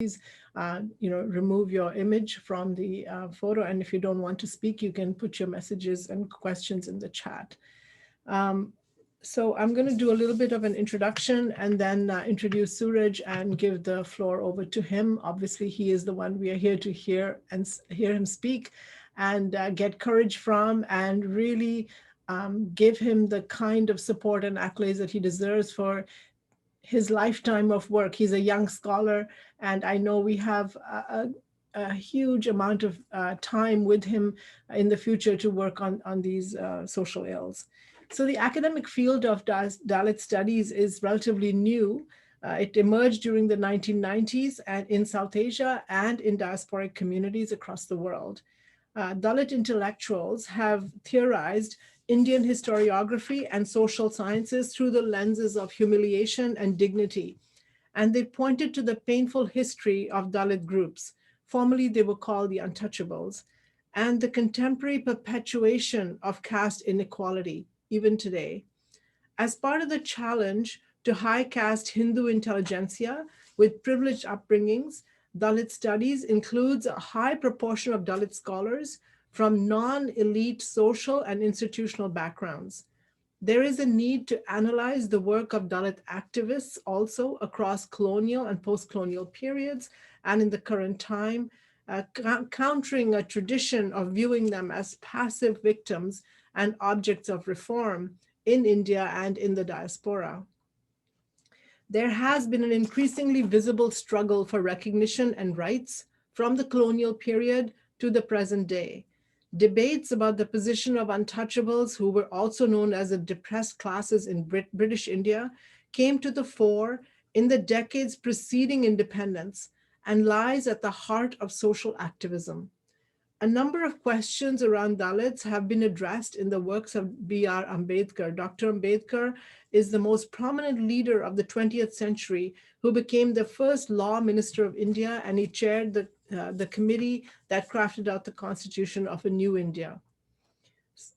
remove your image from the photo. And if you don't want to speak, you can put your messages and questions in the chat. So I'm going to do a little bit of an introduction and then introduce Suraj and give the floor over to him. Obviously, he is the one we are here to hear him speak and get courage from, and really give him the kind of support and accolades that he deserves for his lifetime of work. He's a young scholar, and I know we have a huge amount of time with him in the future to work on these social ills. So the academic field of Dalit studies is relatively new. It emerged during the 1990s and in South Asia and in diasporic communities across the world. Dalit intellectuals have theorized Indian historiography and social sciences through the lenses of humiliation and dignity. And they pointed to the painful history of Dalit groups. Formerly, they were called the untouchables, and the contemporary perpetuation of caste inequality, even today. As part of the challenge to high caste Hindu intelligentsia with privileged upbringings, Dalit studies includes a high proportion of Dalit scholars from non-elite social and institutional backgrounds. There is a need to analyze the work of Dalit activists also across colonial and post-colonial periods and in the current time, countering a tradition of viewing them as passive victims and objects of reform in India and in the diaspora. There has been an increasingly visible struggle for recognition and rights from the colonial period to the present day. Debates about the position of untouchables, who were also known as the depressed classes in British India, came to the fore in the decades preceding independence and lies at the heart of social activism. A number of questions around Dalits have been addressed in the works of B.R. Ambedkar. Dr. Ambedkar is the most prominent leader of the 20th century who became the first law minister of India, and he chaired the committee that crafted out the constitution of a new India.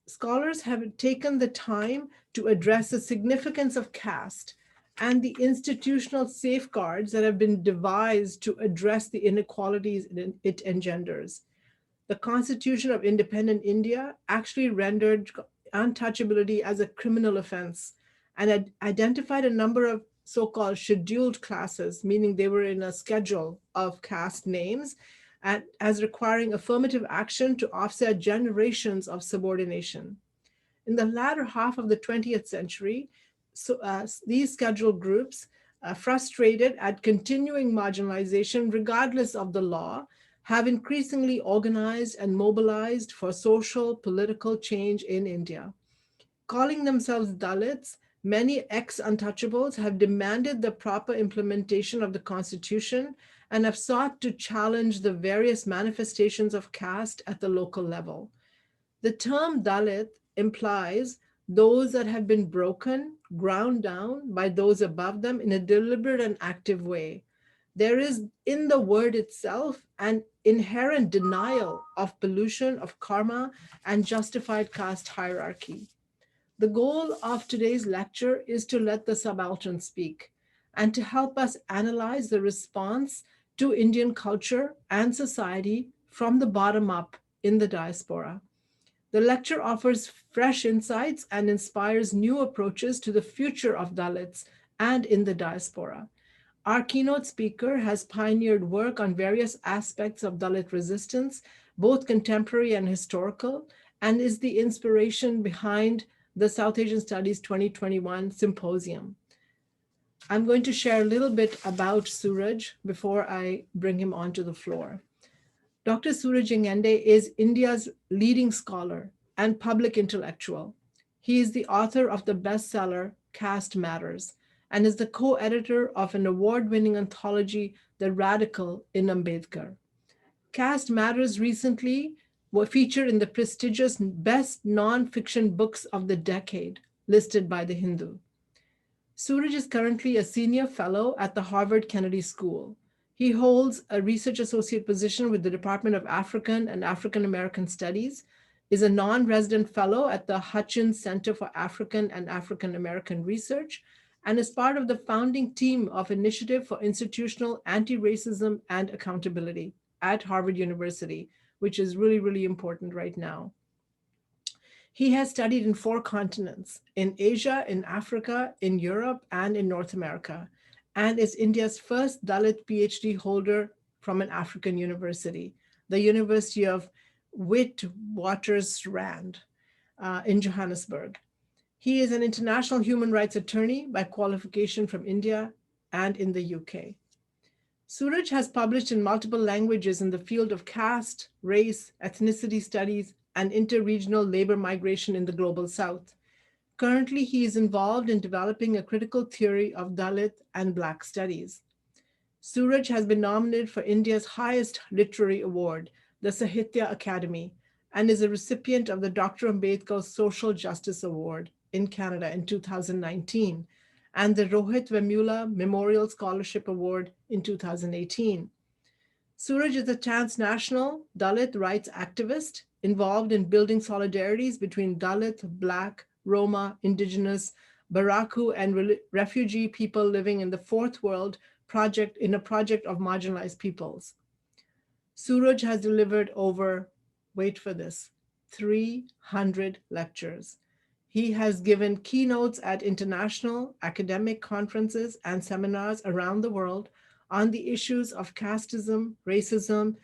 Scholars have taken the time to address the significance of caste and the institutional safeguards that have been devised to address the inequalities it engenders. The Constitution of Independent India actually rendered untouchability as a criminal offense and identified a number of so-called scheduled classes, meaning they were in a schedule of caste names, as requiring affirmative action to offset generations of subordination. In the latter half of the 20th century, these scheduled groups, frustrated at continuing marginalization regardless of the law, have increasingly organized and mobilized for social, political change in India. Calling themselves Dalits, many ex-untouchables have demanded the proper implementation of the Constitution and have sought to challenge the various manifestations of caste at the local level. The term Dalit implies those that have been broken, ground down by those above them in a deliberate and active way. There is in the word itself an inherent denial of pollution, of karma, and justified caste hierarchy. The goal of today's lecture is to let the subaltern speak and to help us analyze the response to Indian culture and society from the bottom up in the diaspora. The lecture offers fresh insights and inspires new approaches to the future of Dalits and in the diaspora. Our keynote speaker has pioneered work on various aspects of Dalit resistance, both contemporary and historical, and is the inspiration behind the South Asian Studies 2021 Symposium. I'm going to share a little bit about Suraj before I bring him onto the floor. Dr. Suraj Ygende is India's leading scholar and public intellectual. He is the author of the bestseller, Caste Matters, and is the co-editor of an award-winning anthology, The Radical in Ambedkar. Caste Matters recently were featured in the prestigious Best Non-Fiction Books of the Decade, listed by The Hindu. Suraj is currently a senior fellow at the Harvard Kennedy School. He holds a research associate position with the Department of African and African American Studies, is a non-resident fellow at the Hutchins Center for African and African American Research, and is part of the founding team of Initiative for Institutional Anti-Racism and Accountability at Harvard University, which is really, really important right now. He has studied in 4 continents, in Asia, in Africa, in Europe, and in North America, and is India's first Dalit PhD holder from an African university, the University of Witwatersrand in Johannesburg. He is an international human rights attorney by qualification from India and in the UK. Suraj has published in multiple languages in the field of caste, race, ethnicity studies, and interregional labor migration in the global south. Currently, he is involved in developing a critical theory of Dalit and Black studies. Suraj has been nominated for India's highest literary award, the Sahitya Academy, and is a recipient of the Dr. Ambedkar Social Justice Award in Canada in 2019 and the Rohit Vemula Memorial Scholarship Award in 2018. Suraj is a transnational Dalit rights activist involved in building solidarities between Dalit, Black, Roma, Indigenous, Baraku, and refugee people living in the fourth world in a project of marginalized peoples. Suraj has delivered over, wait for this, 300 lectures. He has given keynotes at international academic conferences and seminars around the world on the issues of casteism, racism,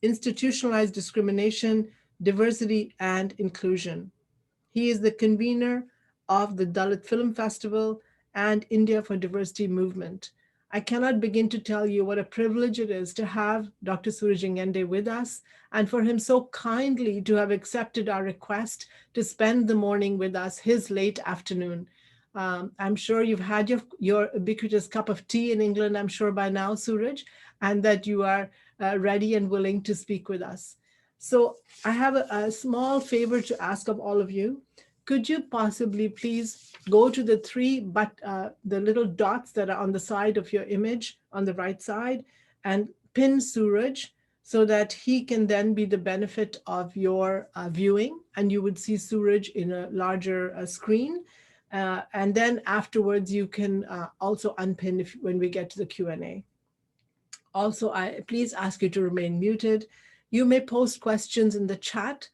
institutionalized discrimination, diversity, and inclusion. He is the convener of the Dalit Film Festival and India for Diversity movement. I cannot begin to tell you what a privilege it is to have Dr. Suraj Ygende with us and for him so kindly to have accepted our request to spend the morning with us, his late afternoon. I'm sure you've had your ubiquitous cup of tea in England, I'm sure by now, Suraj, and that you are ready and willing to speak with us. So I have a small favor to ask of all of you. Could you possibly please go to the little dots that are on the side of your image on the right side and pin Suraj so that he can then be the benefit of your viewing and you would see Suraj in a larger screen. And then afterwards you can also unpin when we get to the Q&A. Also, I please ask you to remain muted. You may post questions in the chat.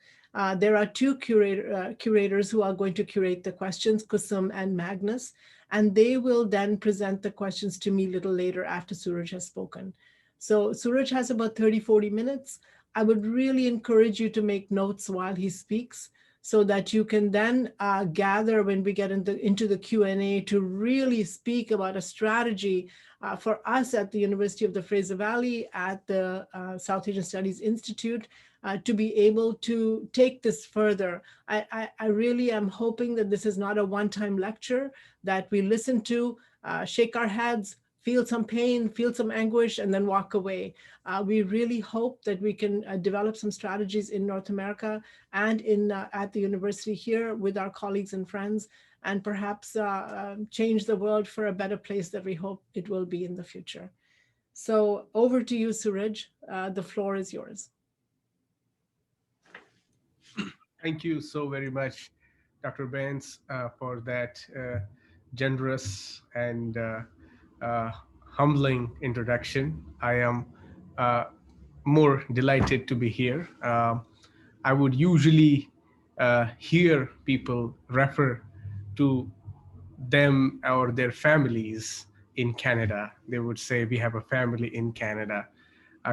There are two curators who are going to curate the questions, Kusum and Magnus, and they will then present the questions to me a little later after Suraj has spoken. So Suraj has about 30-40 minutes. I would really encourage you to make notes while he speaks so that you can then gather when we get into the Q&A to really speak about a strategy for us at the University of the Fraser Valley, at the South Asian Studies Institute, to be able to take this further. I really am hoping that this is not a one-time lecture that we listen to, shake our heads, feel some pain, feel some anguish, and then walk away. We really hope that we can develop some strategies in North America and at the university here with our colleagues and friends, and perhaps change the world for a better place that we hope it will be in the future. So over to you, Suraj. The floor is yours. Thank you so very much, Dr. Benz, for that generous and uh, humbling introduction. I am uh, more delighted to be here. I would usually hear people refer to them or their families in Canada. They would say, we have a family in Canada.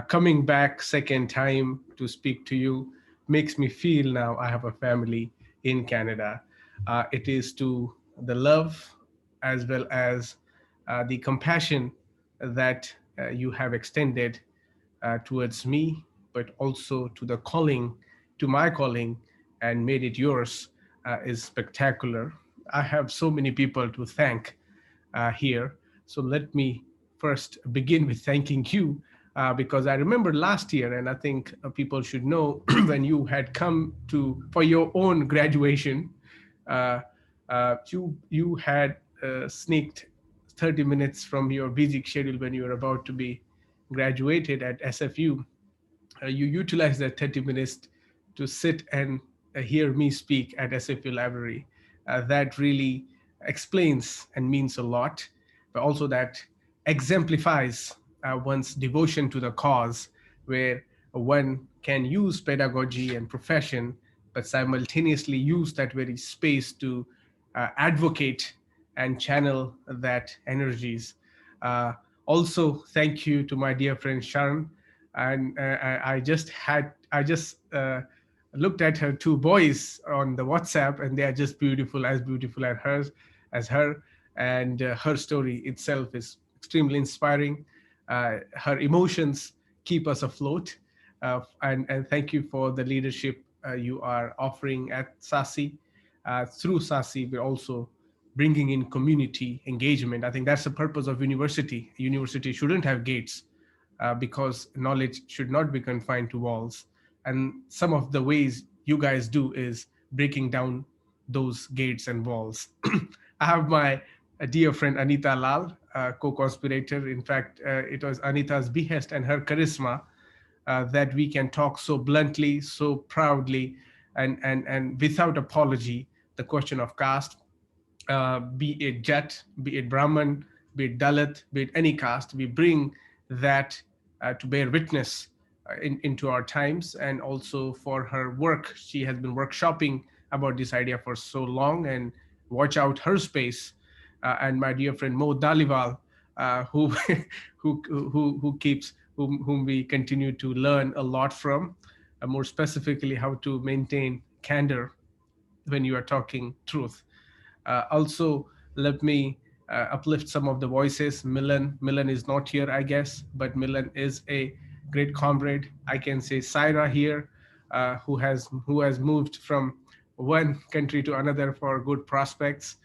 Coming back second time to speak to you makes me feel now I have a family in Canada. It is to the love as well as the compassion that you have extended towards me, but also to the calling, to my calling, and made it yours is spectacular. I have so many people to thank here. So let me first begin with thanking you because I remember last year, and I think people should know when you had come to for your own graduation, you had sneaked 30 minutes from your busy schedule when you were about to be graduated at SFU. You utilized that 30 minutes to sit and hear me speak at SFU Library. That really explains and means a lot, but also that exemplifies one's devotion to the cause, where one can use pedagogy and profession, but simultaneously use that very space to advocate and channel that energies. Uh, Also, thank you to my dear friend Sharon. And I just looked at her two boys on the WhatsApp, and they are just beautiful as her. And her story itself is extremely inspiring. Her emotions keep us afloat. And thank you for the leadership you are offering at SASI. Through SASI, we're also bringing in community engagement. I think that's the purpose of university. University shouldn't have gates, because knowledge should not be confined to walls. And some of the ways you guys do is breaking down those gates and walls. I have my dear friend Anita Lal, co-conspirator. In fact, it was Anita's behest and her charisma that we can talk so bluntly, so proudly, and without apology, the question of caste, be it Jet, be it Brahman, be it Dalit, be it any caste, we bring that to bear witness into our times. And also for her work, she has been workshopping about this idea for so long. And watch out her space. And my dear friend Mo Daliwal, who, who keeps, whom we continue to learn a lot from, more specifically how to maintain candor when you are talking truth. Also, let me uplift some of the voices. Milan is not here, I guess, but Milan is a great comrade. I can say Saira here, who has moved from one country to another for good prospects,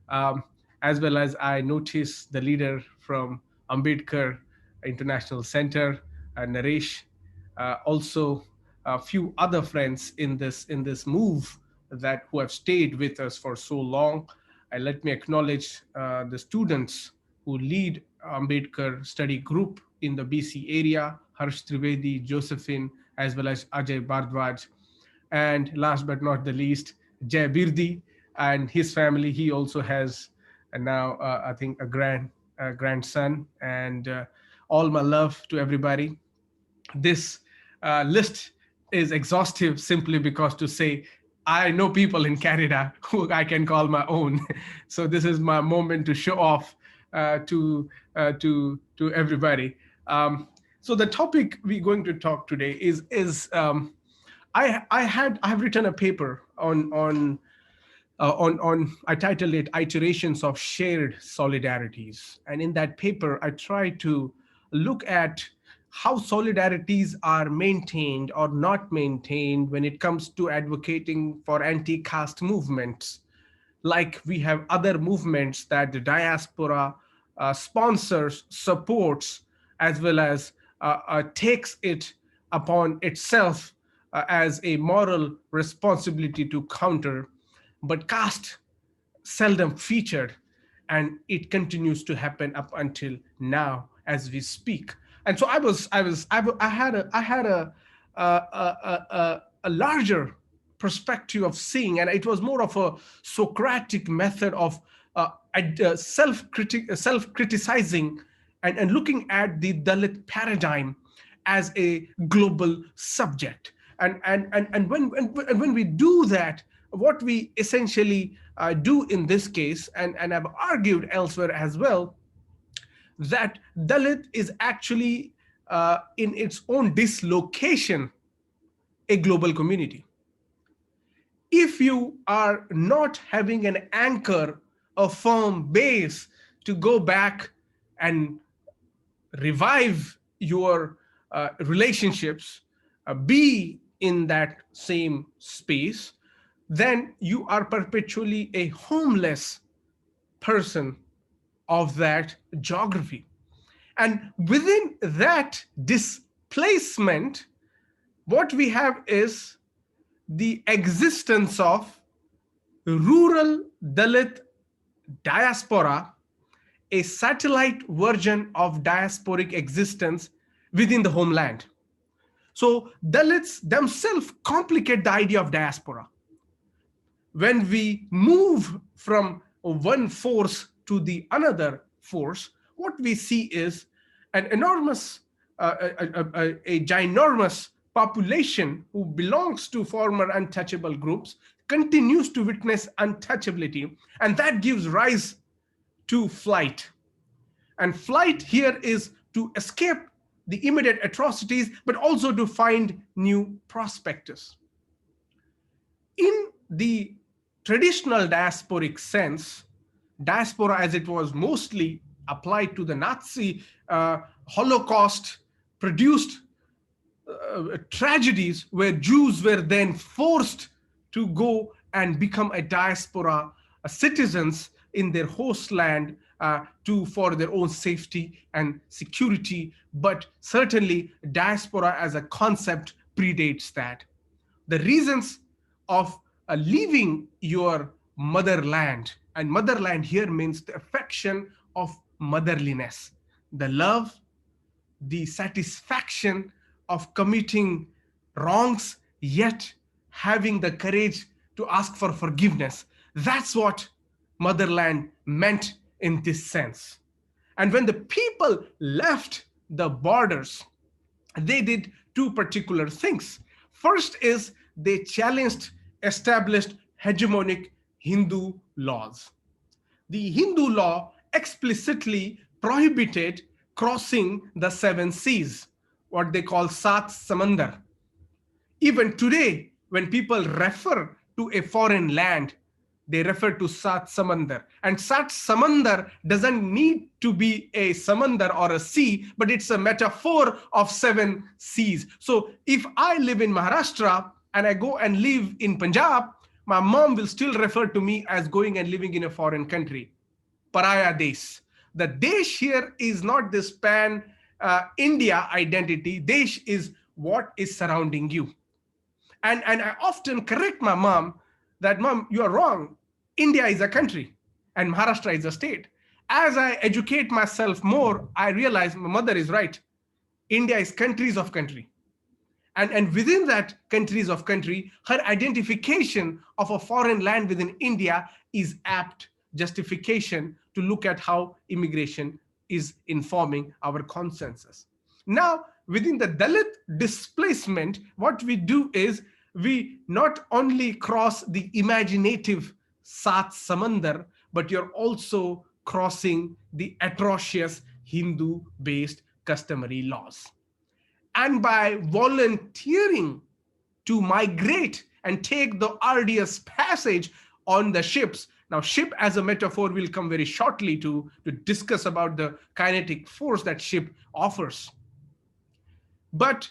um, as well as I notice the leader from Ambedkar International Center, Naresh, also a few other friends in this move that who have stayed with us for so long. And let me acknowledge the students who lead Ambedkar study group in the BC area, Harsh Trivedi, Josephine, as well as Ajay Bardwaj. And last but not the least, Jay Birdi and his family. He also has now, I think, a grandson. And all my love to everybody. This list is exhaustive simply because to say I know people in Canada who I can call my own. So this is my moment to show off to everybody. So the topic we're going to talk today is I have written a paper on I titled it Iterations of Shared Solidarities. And in that paper, I try to look at how solidarities are maintained or not maintained when it comes to advocating for anti-caste movements. Like we have other movements that the diaspora sponsors, supports, as well as takes it upon itself as a moral responsibility to counter. But caste seldom featured, and it continues to happen up until now as we speak. And so I had a larger perspective of seeing, and it was more of a Socratic method of self criticizing, and looking at the Dalit paradigm as a global subject. And when we do that, what we essentially do in this case, and I've argued elsewhere as well, that Dalit is actually, in its own dislocation, a global community. If you are not having an anchor, a firm base to go back and revive your relationships, be in that same space, then you are perpetually a homeless person of that geography. And within that displacement, what we have is the existence of rural Dalit diaspora, a satellite version of diasporic existence within the homeland. So Dalits themselves complicate the idea of diaspora. When we move from one force to the another force, what we see is an enormous, a ginormous population who belongs to former untouchable groups continues to witness untouchability, and that gives rise to flight. And flight here is to escape the immediate atrocities, but also to find new prospectus. In the traditional diasporic sense, diaspora as it was mostly applied to the Nazi Holocaust produced tragedies where Jews were then forced to go and become a diaspora citizens in their host land for their own safety and security. But certainly diaspora as a concept predates that. The reasons of leaving your motherland, and motherland here means the affection of motherliness, the love, the satisfaction of committing wrongs, yet having the courage to ask for forgiveness. That's what motherland meant in this sense. And when the people left the borders, they did two particular things. First is they challenged established hegemonic Hindu laws. The Hindu law explicitly prohibited crossing the seven seas, what they call Sat Samandar. Even today, when people refer to a foreign land, they refer to Sat Samandar. And Sat Samandar doesn't need to be a samandar or a sea, but it's a metaphor of seven seas. So if I live in Maharashtra and I go and live in Punjab, my mom will still refer to me as going and living in a foreign country. Paraya Desh. The Desh here is not this pan India identity. Desh is what is surrounding you. And I often correct my mom that, Mom, you are wrong. India is a country and Maharashtra is a state. As I educate myself more, I realize my mother is right. India is countries of country. And within that countries of country, her identification of a foreign land within India is apt justification to look at how immigration is informing our consensus. Now, within the Dalit displacement, what we do is we not only cross the imaginative Sat Samandar, but you're also crossing the atrocious Hindu-based customary laws. And by volunteering to migrate and take the arduous passage on the ships. Now, ship as a metaphor will come very shortly to discuss about the kinetic force that ship offers. But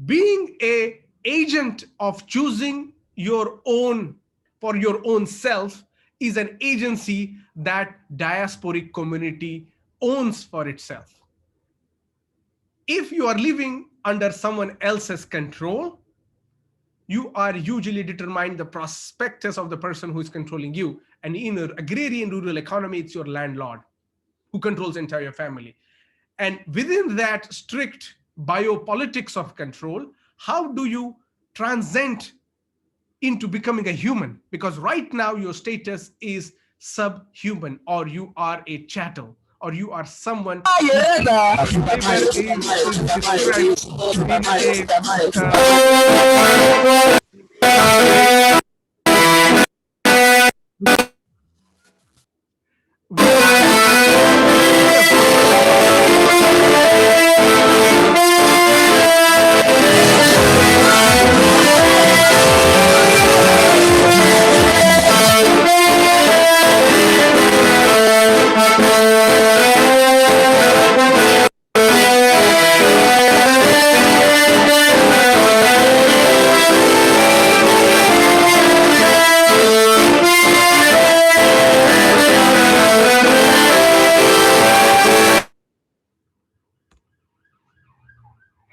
being an agent of choosing your own for your own self is an agency that diasporic community owns for itself. If you are living under someone else's control, you are usually determined the prospectus of the person who is controlling you. And in an agrarian rural economy, it's your landlord who controls the entire family. And within that strict biopolitics of control, how do you transcend into becoming a human? Because right now your status is subhuman, or you are a chattel, or you are someone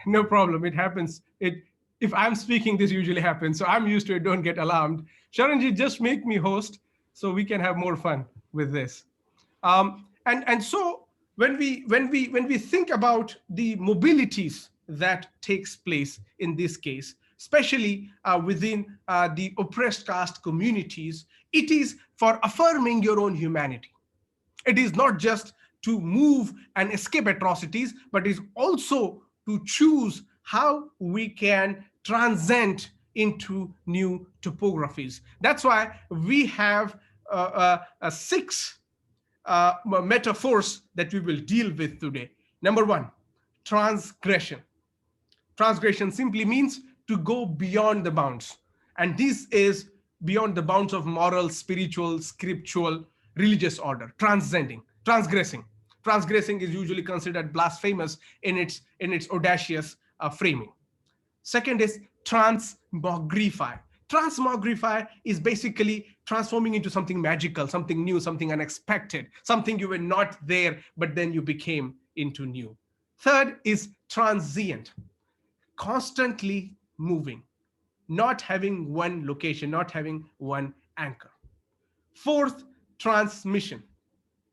No problem. It happens. If I'm speaking, this usually happens. So I'm used to it. Don't get alarmed. Sharanji, just make me host so we can have more fun with this. And so when we think about the mobilities that takes place in this case, especially within the oppressed caste communities, It is for affirming your own humanity. It is not just to move and escape atrocities, but is also to choose how we can transcend into new topographies. That's why we have six metaphors that we will deal with today. Number one, transgression. Transgression simply means to go beyond the bounds. And this is beyond the bounds of moral, spiritual, scriptural, religious order, transcending, transgressing. Transgressing is usually considered blasphemous in its audacious framing. Second is transmogrify. Transmogrify is basically transforming into something magical, something new, something unexpected, something you were not there, but then you became into new. Third is transient, constantly moving, not having one location, not having one anchor. Fourth, transmission,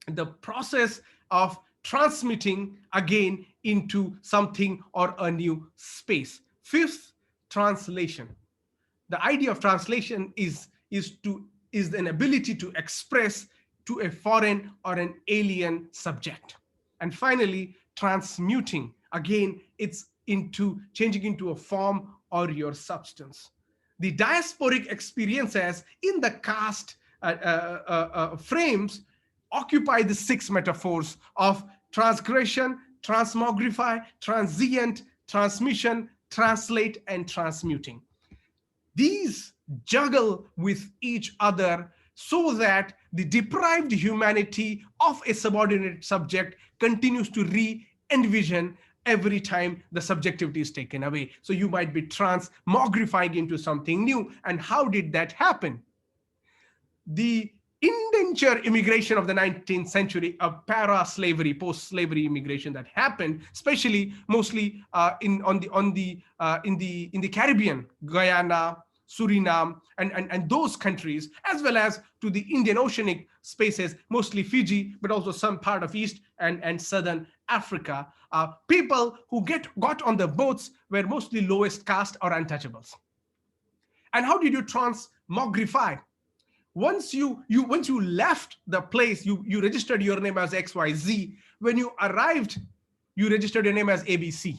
the process of transmitting again into something or a new space. Fifth, translation. The idea of translation is an ability to express to a foreign or an alien subject. And finally, transmuting. Again, it's into changing into a form or your substance. The diasporic experiences in the caste frames occupy the six metaphors of transgression, transmogrify, transient, transmission, translate, and transmuting. These juggle with each other so that the deprived humanity of a subordinate subject continues to re-envision every time the subjectivity is taken away. So you might be transmogrifying into something new. And how did that happen? The indenture immigration of the 19th century, a para-slavery, post-slavery immigration that happened, especially mostly in the Caribbean, Guyana, Suriname, and those countries, as well as to the Indian Oceanic spaces, mostly Fiji, but also some part of East and Southern Africa. People who got on the boats were mostly lowest caste or untouchables. And how did you transmogrify? Once you left the place, you registered your name as XYZ. When you arrived, you registered your name as ABC.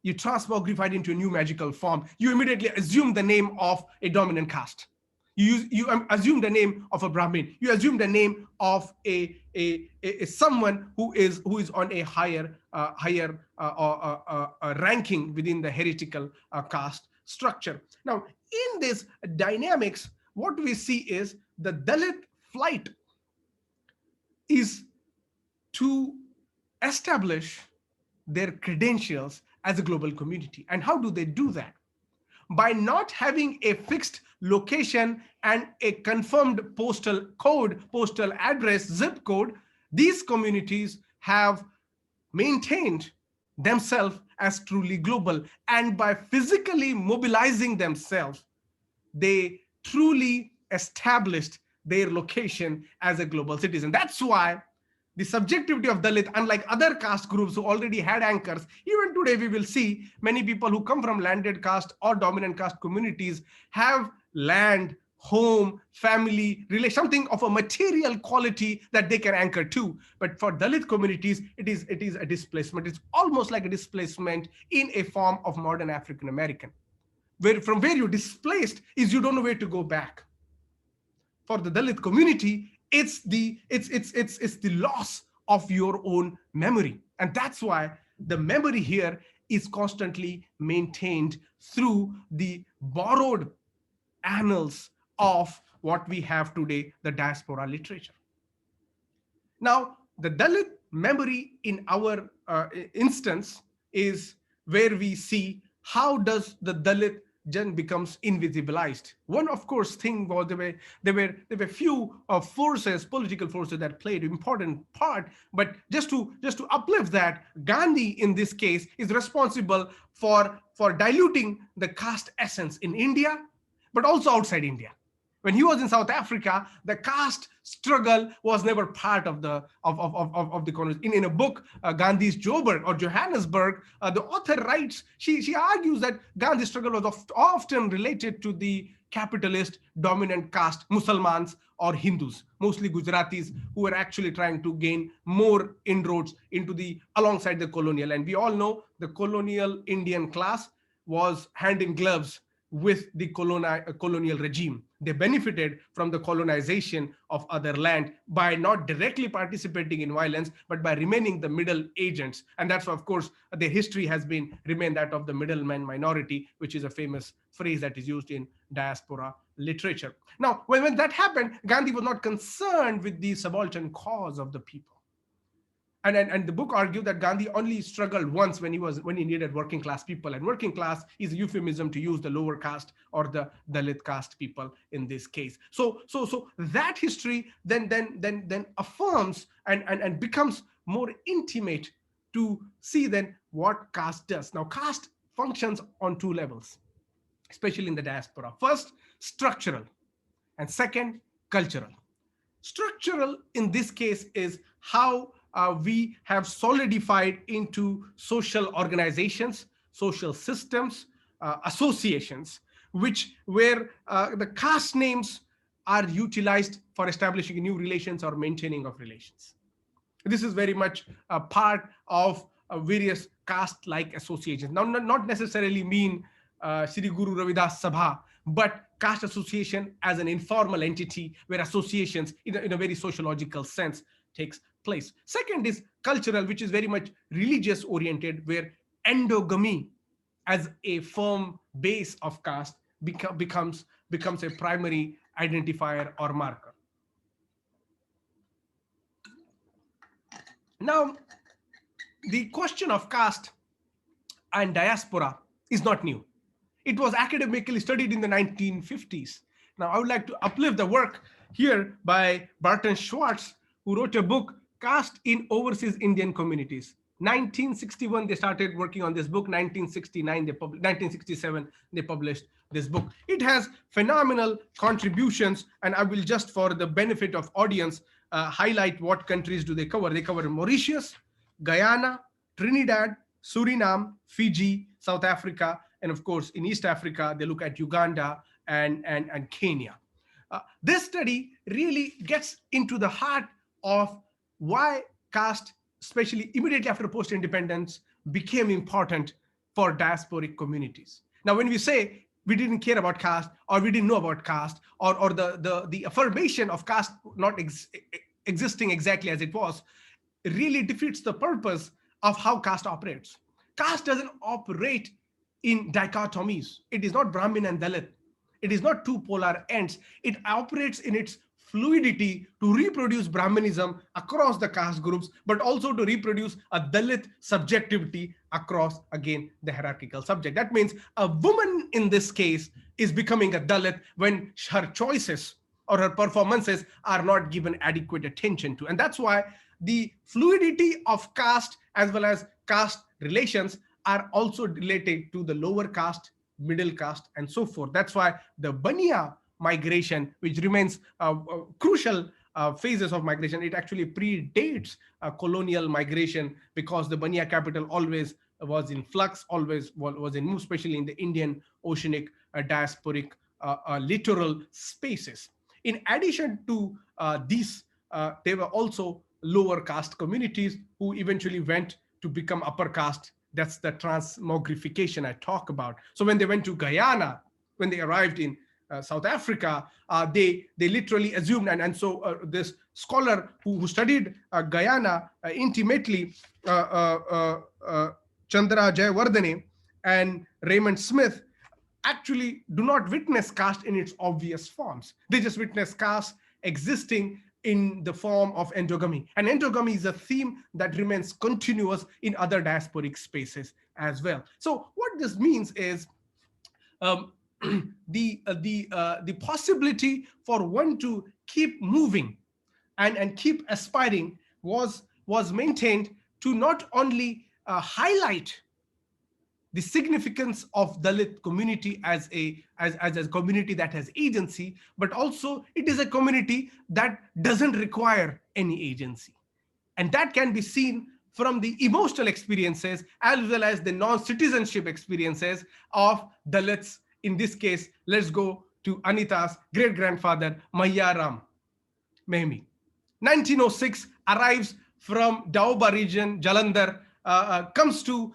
You transmogrified into a new magical form. You immediately assumed the name of a dominant caste. You assumed the name of a Brahmin. You assumed the name of a someone who is on a higher ranking within the heretical caste structure. Now, in this dynamics, what we see is the Dalit flight is to establish their credentials as a global community. And how do they do that? By not having a fixed location and a confirmed postal code, postal address, zip code, these communities have maintained themselves as truly global. And by physically mobilizing themselves, they truly established their location as a global citizen. That's why the subjectivity of Dalit, unlike other caste groups who already had anchors, even today we will see many people who come from landed caste or dominant caste communities have land, home, family, relation, something of a material quality that they can anchor to. But for Dalit communities, it is a displacement. It's almost like a displacement in a form of modern African American. From where you're displaced is you don't know where to go back. For the Dalit community, it's the loss of your own memory. And that's why the memory here is constantly maintained through the borrowed annals of what we have today, the diaspora literature. Now, the Dalit memory in our instance is where we see how does the Dalit Jan becomes invisibilized. One, of course, thing was there were few forces, political forces that played an important part. But just to uplift that, Gandhi in this case is responsible for diluting the caste essence in India, but also outside India. When he was in South Africa, the caste struggle was never part of the conversation. In a book, Gandhi's Joburg or Johannesburg, the author writes, she argues that Gandhi's struggle was often related to the capitalist dominant caste, Musalmans or Hindus, mostly Gujaratis, who were actually trying to gain more inroads into the alongside the colonial. And we all know the colonial Indian class was hand in gloves with the colonial regime. They benefited from the colonization of other land by not directly participating in violence, but by remaining the middle agents. And that's why, of course, their history has been remained that of the middleman minority, which is a famous phrase that is used in diaspora literature. Now, when that happened, Gandhi was not concerned with the subaltern cause of the people. And the book argued that Gandhi only struggled once when he needed working class people, and working class is a euphemism to use the lower caste or the Dalit caste people in this case. So that history then affirms and becomes more intimate to see then what caste does. Now, caste functions on two levels, especially in the diaspora. First, structural, and second, cultural. Structural in this case is how we have solidified into social organizations, social systems, associations, where the caste names are utilized for establishing new relations or maintaining of relations. This is very much a part of various caste-like associations. Now, not necessarily mean Sri Guru Ravidas Sabha, but caste association as an informal entity where associations in a very sociological sense takes place. Second is cultural, which is very much religious oriented, where endogamy as a firm base of caste becomes a primary identifier or marker. Now, the question of caste and diaspora is not new. It was academically studied in the 1950s. Now, I would like to uplift the work here by Barton Schwartz, who wrote a book, Caste in Overseas Indian Communities. 1961, they started working on this book. 1967, they published this book. It has phenomenal contributions, and I will just, for the benefit of audience, highlight what countries do they cover. They cover Mauritius, Guyana, Trinidad, Suriname, Fiji, South Africa, and of course, in East Africa, they look at Uganda and Kenya. This study really gets into the heart of why caste, especially immediately after post-independence, became important for diasporic communities. Now, when we say we didn't care about caste, or we didn't know about caste, or the affirmation of caste not existing exactly as it was, really defeats the purpose of how caste operates. Caste doesn't operate in dichotomies. It is not Brahmin and Dalit. It is not two polar ends. It operates in its fluidity to reproduce Brahmanism across the caste groups, but also to reproduce a Dalit subjectivity across, again, the hierarchical subject. That means a woman in this case is becoming a Dalit when her choices or her performances are not given adequate attention to. And that's why the fluidity of caste as well as caste relations are also related to the lower caste, middle caste, and so forth. That's why the Baniya migration, which remains crucial phases of migration, it actually predates colonial migration, because the Baniya capital always was in flux, always was in move, especially in the Indian oceanic diasporic littoral spaces. In addition to these, there were also lower caste communities who eventually went to become upper caste. That's the transmogrification I talk about. So when they went to Guyana, when they arrived in South Africa, they literally assumed, and so this scholar who studied Guyana intimately, Chandra Jayawardene and Raymond Smith, actually do not witness caste in its obvious forms. They just witness caste existing in the form of endogamy. And endogamy is a theme that remains continuous in other diasporic spaces as well. So what this means is the possibility for one to keep moving and keep aspiring was maintained to not only highlight the significance of Dalit community as a community that has agency, but also it is a community that doesn't require any agency. And that can be seen from the emotional experiences as well as the non-citizenship experiences of Dalits. In this case, let's go to Anita's great-grandfather, Mayyaram Mehmi. 1906, arrives from Daoba region, Jalandhar, comes to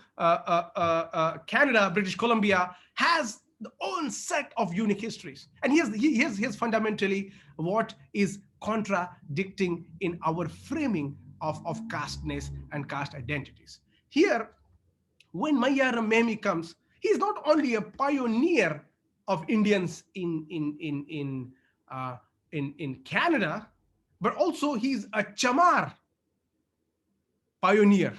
Canada, British Columbia, has the own set of unique histories. And here's fundamentally what is contradicting in our framing of casteness and caste identities. Here, when Mayyaram Mehmi comes, he's not only a pioneer of Indians in Canada, but also he's a Chamar pioneer.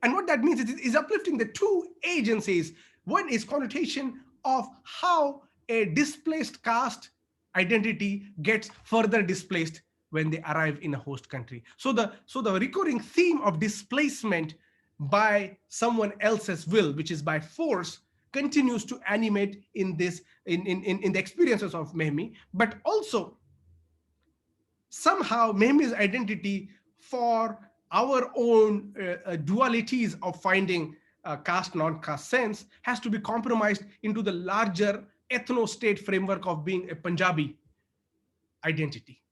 And what that means is uplifting the two agencies. One is connotation of how a displaced caste identity gets further displaced when they arrive in a host country. So the recurring theme of displacement by someone else's will, which is by force, continues to animate in the experiences of Mehmi, but also somehow Mehmi's identity for our own dualities of finding caste, non-caste sense has to be compromised into the larger ethno-state framework of being a Punjabi identity.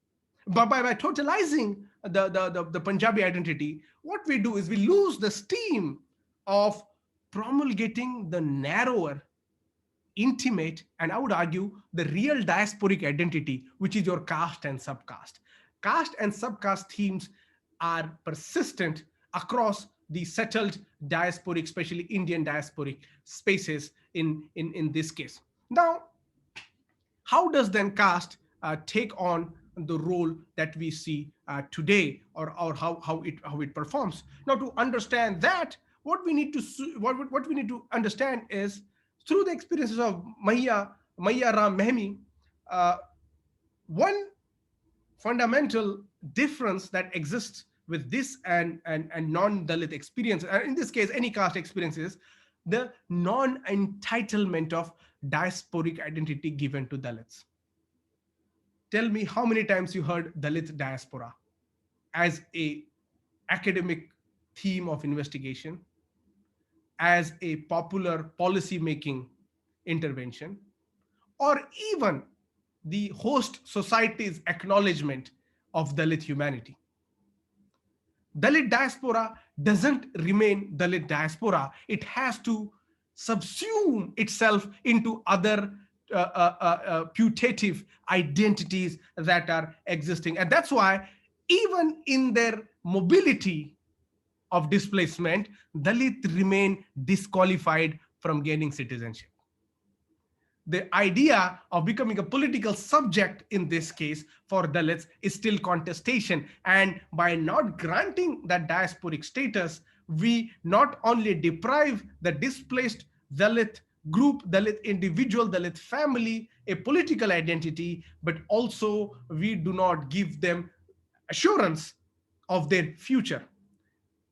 But by totalizing the Punjabi identity, what we do is we lose the steam of promulgating the narrower, intimate, and I would argue the real diasporic identity, which is your caste and subcaste. Caste and subcaste themes are persistent across the settled diasporic, especially Indian diasporic spaces in this case. Now, how does then caste take on the role that we see today, or how it performs? Now, to understand that, what we need to understand is through the experiences of Mayyaram Mehmi, one fundamental difference that exists with this and non-Dalit experience, and in this case any caste experiences, the non-entitlement of diasporic identity given to Dalits. Tell me how many times you heard Dalit diaspora as a academic theme of investigation, as a popular policy making intervention, or even the host society's acknowledgement of Dalit humanity. Dalit diaspora doesn't remain Dalit diaspora. It has to subsume itself into other putative identities that are existing. And that's why even in their mobility of displacement, Dalit remain disqualified from gaining citizenship. The idea of becoming a political subject in this case for Dalits is still contestation. And by not granting that diasporic status, we not only deprive the displaced Dalit group, Dalit individual, Dalit family a political identity, but also we do not give them assurance of their future.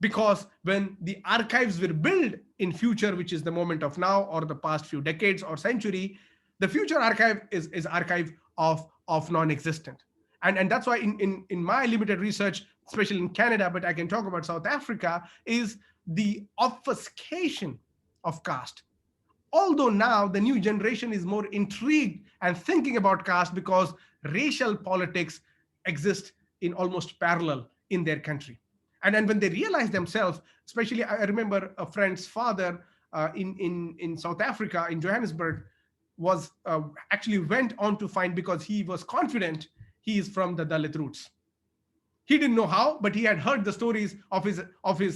Because when the archives were built in future, which is the moment of now or the past few decades or century, the future archive is archive of non-existent. And that's why in my limited research, especially in Canada, but I can talk about South Africa, is the obfuscation of caste. Although now the new generation is more intrigued and thinking about caste because racial politics exist in almost parallel in their country. And then when they realize themselves, especially I remember a friend's father in South Africa, in Johannesburg, was actually went on to find, because he was confident he is from the Dalit roots. He didn't know how, but he had heard the stories of his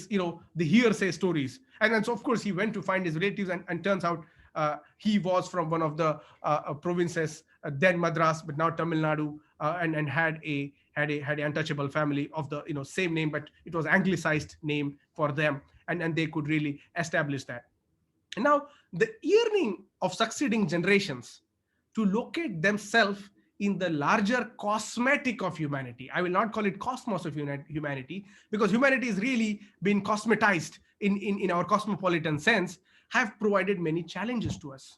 the hearsay stories. And then so of course he went to find his relatives, and turns out he was from one of the provinces, then Madras, but now Tamil Nadu, and had an untouchable family of the same name, but it was anglicized name for them, and they could really establish that. And now the yearning of succeeding generations to locate themselves in the larger cosmetic of humanity. I will not call it cosmos of humanity, because humanity is really been cosmetized in our cosmopolitan sense, have provided many challenges to us.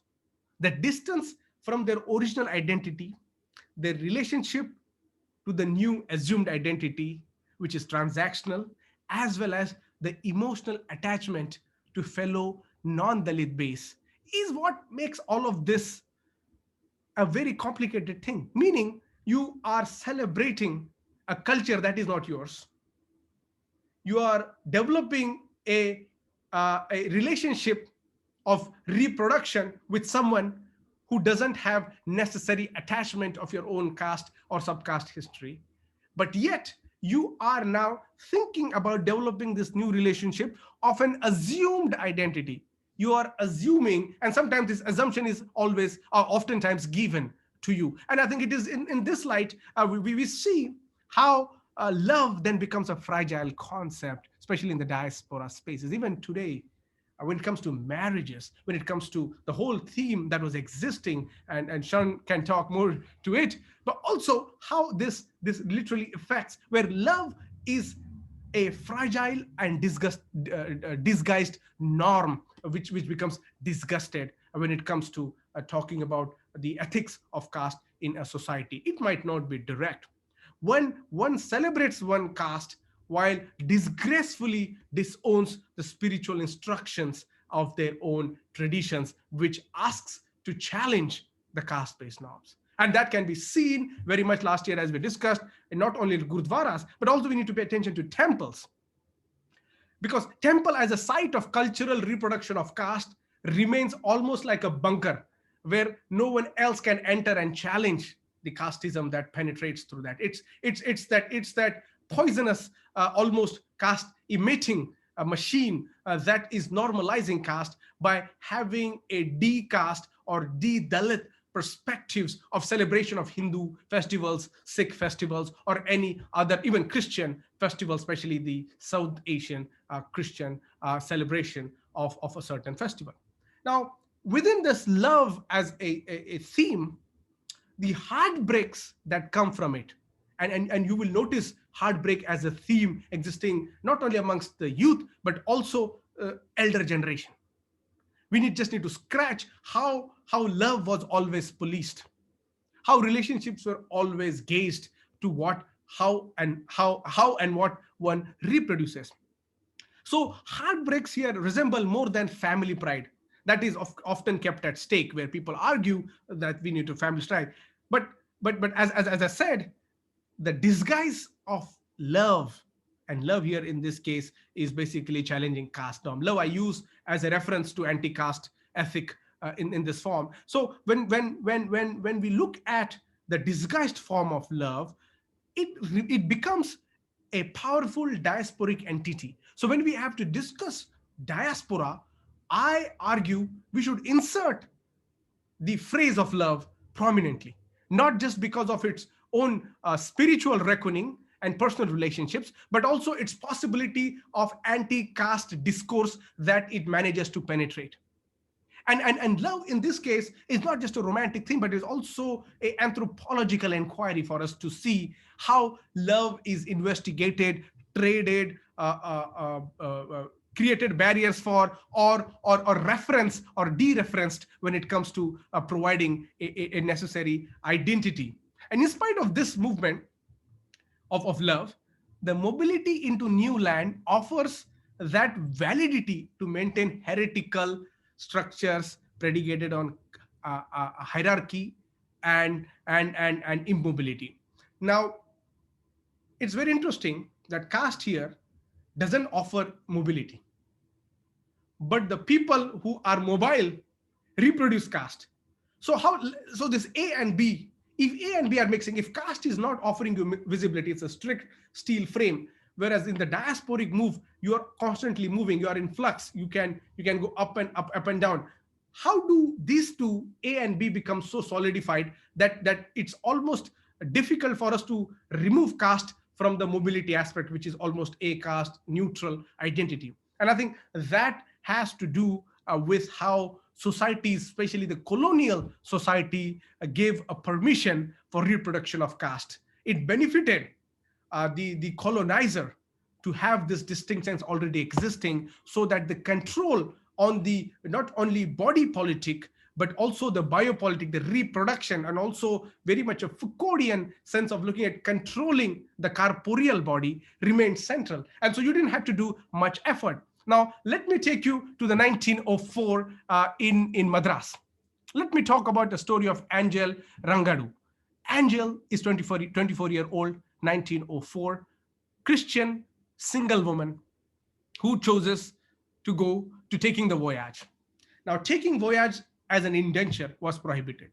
The distance from their original identity, their relationship to the new assumed identity, which is transactional, as well as the emotional attachment to fellow non-Dalit base, is what makes all of this a very complicated thing. Meaning, you are celebrating a culture that is not yours. You are developing a relationship of reproduction with someone who doesn't have necessary attachment of your own caste or subcaste history, but yet you are now thinking about developing this new relationship of an assumed identity. You are assuming, and sometimes this assumption is always oftentimes given to you. And I think it is in this light we see how love then becomes a fragile concept, especially in the diaspora spaces. Even today, when it comes to marriages, when it comes to the whole theme that was existing, and Sean can talk more to it, but also how this literally affects where love is a fragile and disguised norm, which becomes disgusted when it comes to talking about the ethics of caste in a society. It might not be direct. When one celebrates one caste while disgracefully disowns the spiritual instructions of their own traditions, which asks to challenge the caste-based norms. And that can be seen very much last year, as we discussed, and not only gurdwaras, but also we need to pay attention to temples. Because temple as a site of cultural reproduction of caste remains almost like a bunker where no one else can enter and challenge the casteism that penetrates through that. It's that poisonous, almost caste emitting machine that is normalizing caste by having a de-caste or de-Dalit perspectives of celebration of Hindu festivals, Sikh festivals, or any other, even Christian festival, especially the South Asian Christian celebration of a certain festival. Now, within this love as a theme, the heartbreaks that come from it, and you will notice heartbreak as a theme existing not only amongst the youth, but also elder generation. We just need to scratch how love was always policed, how relationships were always gauged to what, how and what one reproduces. So heartbreaks here resemble more than family pride that is often kept at stake, where people argue that we need to family pride. But as I said, the disguise of love, and love here in this case is basically challenging caste norm. Love I use as a reference to anti-caste ethic in this form. So when we look at the disguised form of love, it becomes a powerful diasporic entity. So when we have to discuss diaspora, I argue we should insert the phrase of love prominently, not just because of its own spiritual reckoning and personal relationships, but also its possibility of anti-caste discourse that it manages to penetrate. And love in this case is not just a romantic thing, but is also an anthropological inquiry for us to see how love is investigated, traded, created barriers for, or reference or dereferenced when it comes to providing a necessary identity. And in spite of this movement of love, the mobility into new land offers that validity to maintain heretical structures predicated on hierarchy and immobility. Now, it's very interesting that caste here doesn't offer mobility, but the people who are mobile reproduce caste. So this A and B, if A and B are mixing, if caste is not offering you visibility, it's a strict steel frame. Whereas in the diasporic move, you are constantly moving, you are in flux, you can go up and down. How do these two, A and B, become so solidified that it's almost difficult for us to remove caste from the mobility aspect, which is almost a caste neutral identity? And I think that has to do with how societies, especially the colonial society, gave a permission for reproduction of caste. It benefited the colonizer to have this distinctions already existing, so that the control on the not only body politic but also the biopolitic, the reproduction, and also very much a Foucauldian sense of looking at controlling the corporeal body remained central. And so you didn't have to do much effort. Now, let me take you to the 1904 in Madras. Let me talk about the story of Angel Rangadu. Angel is 24-year-old, 1904, Christian single woman who chooses to go to taking the voyage. Now, taking voyage as an indenture was prohibited.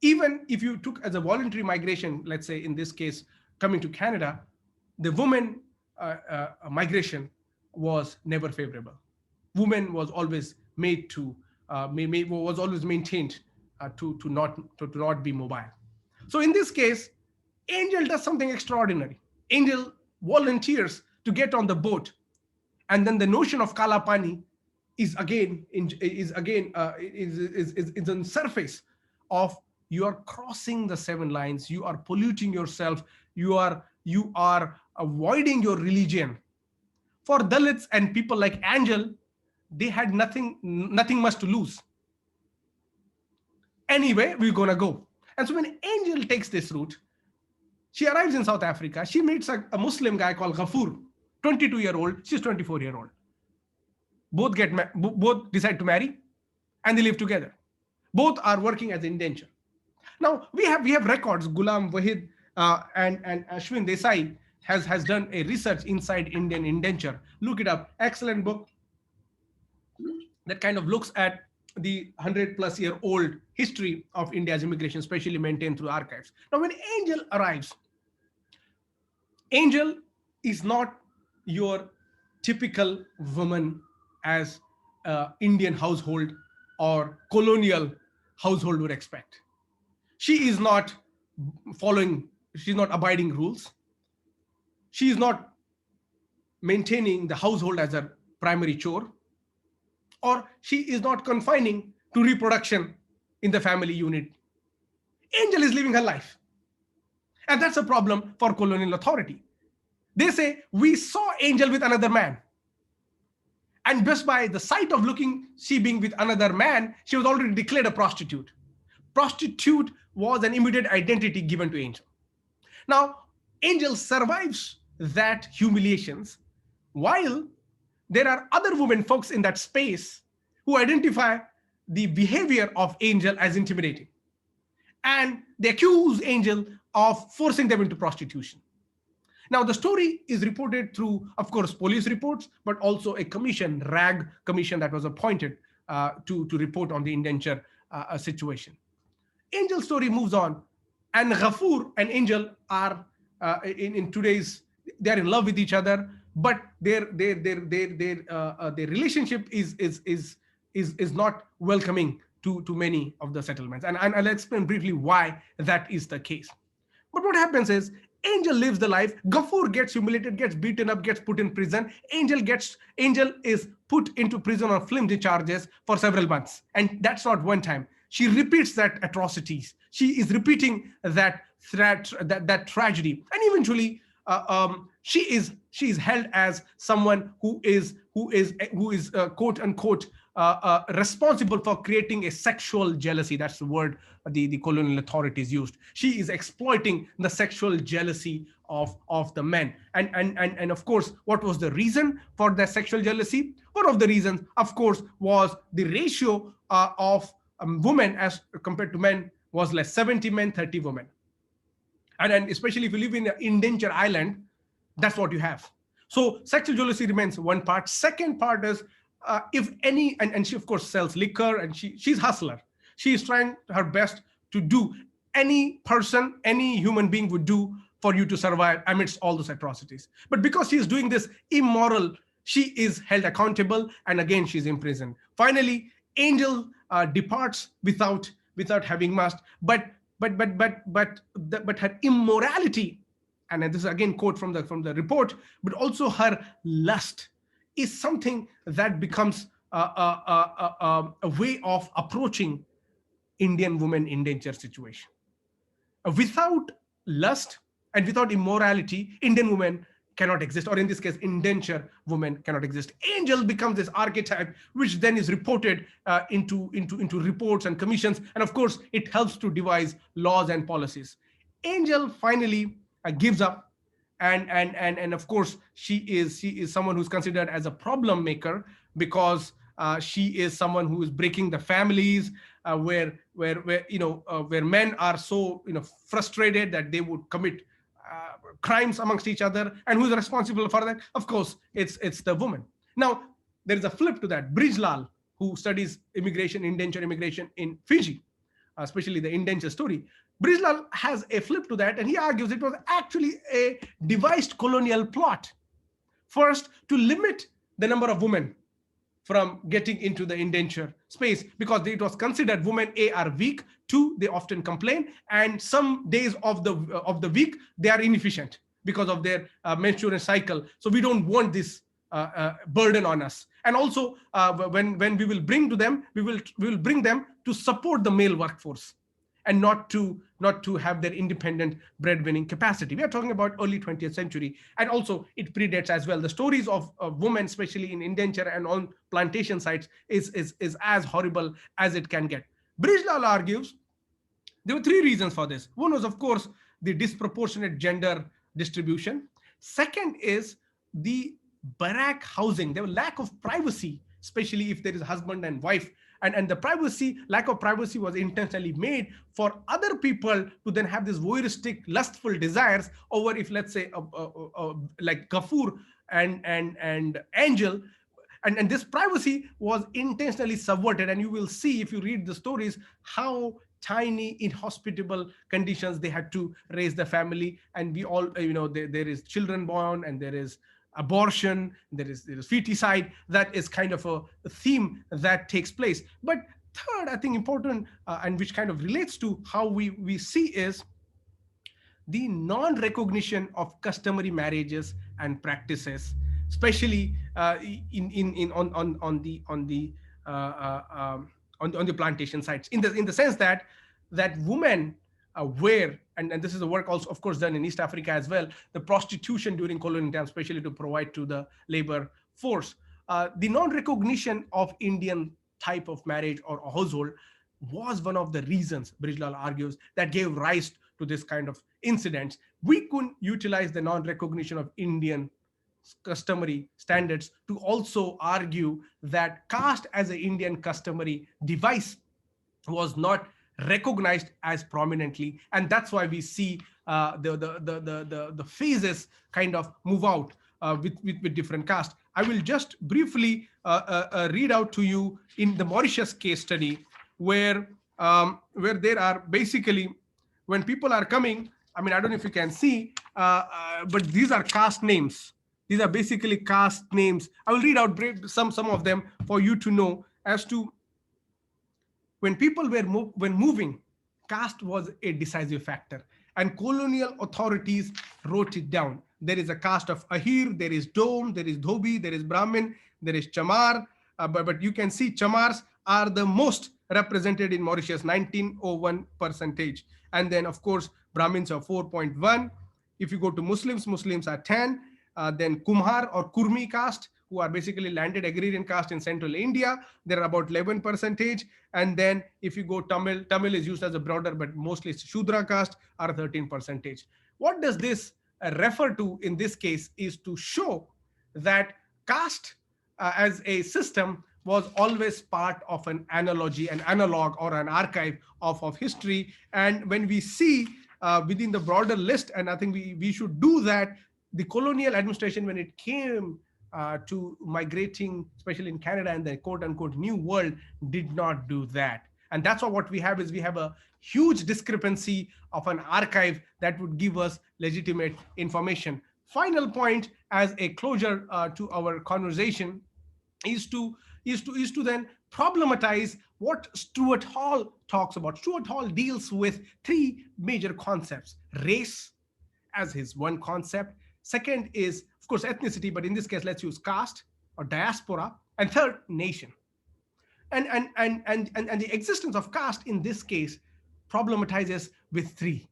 Even if you took as a voluntary migration, let's say in this case, coming to Canada, the woman migration was never favorable. Woman was always made to, was always maintained to not be mobile. So in this case, Angel does something extraordinary. Angel volunteers to get on the boat, and then the notion of Kala Pani is again on surface of you are crossing the 7 lines, you are polluting yourself, you are avoiding your religion. For Dalits and people like Angel, they had nothing much to lose. Anyway, we're gonna go. And so when Angel takes this route, she arrives in South Africa. She meets a Muslim guy called Ghafoor, 22-year-old. She's 24-year-old. Both decide to marry, and they live together. Both are working as indenture. Now we have records. Ghulam Wahid and Ashwin Desai has done a research inside Indian indenture. Look it up. Excellent book that kind of looks at the 100-plus-year-old history of India's immigration, especially maintained through archives. Now, when Angel arrives, Angel is not your typical woman as Indian household or colonial household would expect. She is not she's not abiding rules. She is not maintaining the household as a primary chore, or she is not confining to reproduction in the family unit. Angel is living her life. And that's a problem for colonial authority. They say, we saw Angel with another man. And just by the sight of she being with another man, she was already declared a prostitute. Prostitute was an immediate identity given to Angel. Now, Angel survives that humiliations, while there are other women folks in that space who identify the behavior of Angel as intimidating. And they accuse Angel of forcing them into prostitution. Now, the story is reported through, of course, police reports, but also a commission, RAG commission, that was appointed to report on the indenture situation. Angel's story moves on, and Ghafoor and Angel are in today's, they're in love with each other, but their relationship is not welcoming to many of the settlements, and I'll explain briefly why that is the case. But what happens is Angel lives the life. Ghafoor gets humiliated, gets beaten up, gets put in prison. Angel is put into prison on flimsy charges for several months, and that's not one time. She repeats that atrocities. She is repeating that threat, that tragedy, and eventually she is held as someone who is quote unquote responsible for creating a sexual jealousy. That's the word the colonial authorities used. She is exploiting the sexual jealousy of the men. And of course, what was the reason for the sexual jealousy? One of the reasons, of course, was the ratio of women as compared to men was less, 70 men, 30 women. And especially if you live in an indenture island, that's what you have. So sexual jealousy remains one part. Second part is if any, and she of course sells liquor, and she's hustler. She is trying her best to do any person, any human being would do for you to survive amidst all those atrocities. But because she is doing this immoral, she is held accountable, and again she's imprisoned. Finally, Angel departs without having must, but her immorality, and this is again quote from the report, but also her lust is something that becomes a way of approaching Indian women indenture situation. Without lust and without immorality, Indian women cannot exist, or in this case, indenture women cannot exist. Angel becomes this archetype, which then is reported into reports and commissions, and of course, it helps to devise laws and policies. Angel finally gives up, and of course, she is someone who's considered as a problem maker, because she is someone who is breaking the families, where men are so frustrated that they would commit crimes amongst each other. And who's responsible for that? Of course, it's the woman. Now, there is a flip to that. Brijlal, who studies immigration, indenture immigration in Fiji, especially the indenture story, Brijlal has a flip to that, and he argues it was actually a devised colonial plot. First, to limit the number of women from getting into the indenture space, because it was considered women are weak, two, they often complain, and some days of the week they are inefficient because of their menstrual cycle. So we don't want this burden on us. And also, when we will bring to them, we will bring them to support the male workforce, and not to have their independent breadwinning capacity. We are talking about early 20th century, and also it predates as well. The stories of women, especially in indenture and on plantation sites, is as horrible as it can get. Brijlal argues there were three reasons for this. One was, of course, the disproportionate gender distribution. Second is the barrack housing. There was lack of privacy, especially if there is husband and wife. And the lack of privacy was intentionally made for other people to then have this voyeuristic, lustful desires over, if let's say, like Gafur and Angel. And this privacy was intentionally subverted. And you will see, if you read the stories, how tiny, inhospitable conditions they had to raise the family. And we all, there is children born, and there is abortion, there is feticide. That is kind of a theme that takes place. But third, I think important, and which kind of relates to how we see, is the non-recognition of customary marriages and practices, especially on the plantation sites, in the sense that women were, and this is the work also, of course, done in East Africa as well, the prostitution during colonial times, especially to provide to the labor force. The non-recognition of Indian type of marriage or household was one of the reasons, Brijlal argues, that gave rise to this kind of incidents. We couldn't utilize the non-recognition of Indian customary standards to also argue that caste as an Indian customary device was not recognized as prominently, and that's why we see the phases kind of move out with different castes. I will just briefly read out to you in the Mauritius case study, where there are basically, when people are coming, I mean, I don't know if you can see, but these are caste names. These are basically caste names. I will read out some of them for you to know as to when people were moving, caste was a decisive factor, and colonial authorities wrote it down. There is a caste of Ahir, there is Dom, there is Dhobi, there is Brahmin, there is Chamar, but you can see Chamars are the most represented in Mauritius, 1901%. And then, of course, Brahmins are 4.1. If you go to Muslims are 10. Then Kumhar or Kurmi caste, who are basically landed agrarian caste in central India, they're about 11%. And then if you go Tamil is used as a broader, but mostly it's Shudra caste, are 13%. What does this refer to in this case is to show that caste as a system was always part of an analogy, an analog or an archive of history. And when we see within the broader list, and I think we should do that, the colonial administration, when it came to migrating, especially in Canada and the quote unquote new world, did not do that. And that's what we have is we have a huge discrepancy of an archive that would give us legitimate information. Final point as a closure to our conversation is to then problematize what Stuart Hall talks about. Stuart Hall deals with three major concepts: race as his one concept. Second is, of course, ethnicity, but in this case, let's use caste or diaspora. And third, nation. And the existence of caste in this case problematizes with three.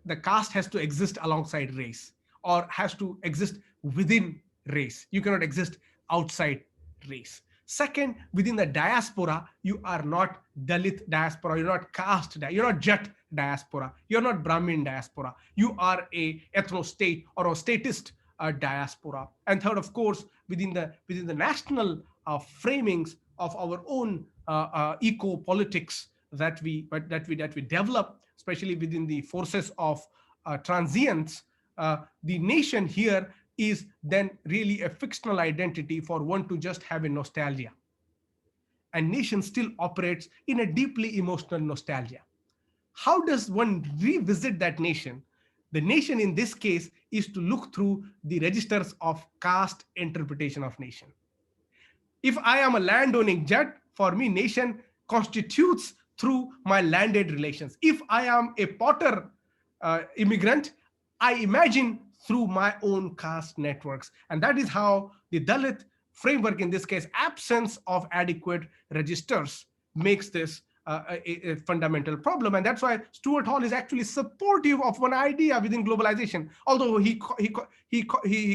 The caste has to exist alongside race, or has to exist within race. You cannot exist outside race. Second, within the diaspora, you are not Dalit diaspora, you're not caste, you're not Jat diaspora, you're not Brahmin diaspora. You are a ethno-state or a statist diaspora. And third, of course, within the national framings of our own eco politics that we develop, especially within the forces of transience, the nation here is then really a fictional identity for one to just have a nostalgia. And nation still operates in a deeply emotional nostalgia. How does one revisit that nation? The nation in this case is to look through the registers of caste interpretation of nation. If I am a landowning Jat, for me, nation constitutes through my landed relations. If I am a potter immigrant, I imagine through my own caste networks. And that is how the Dalit framework, in this case, absence of adequate registers, makes this a fundamental problem. And that's why Stuart Hall is actually supportive of one idea within globalization. Although he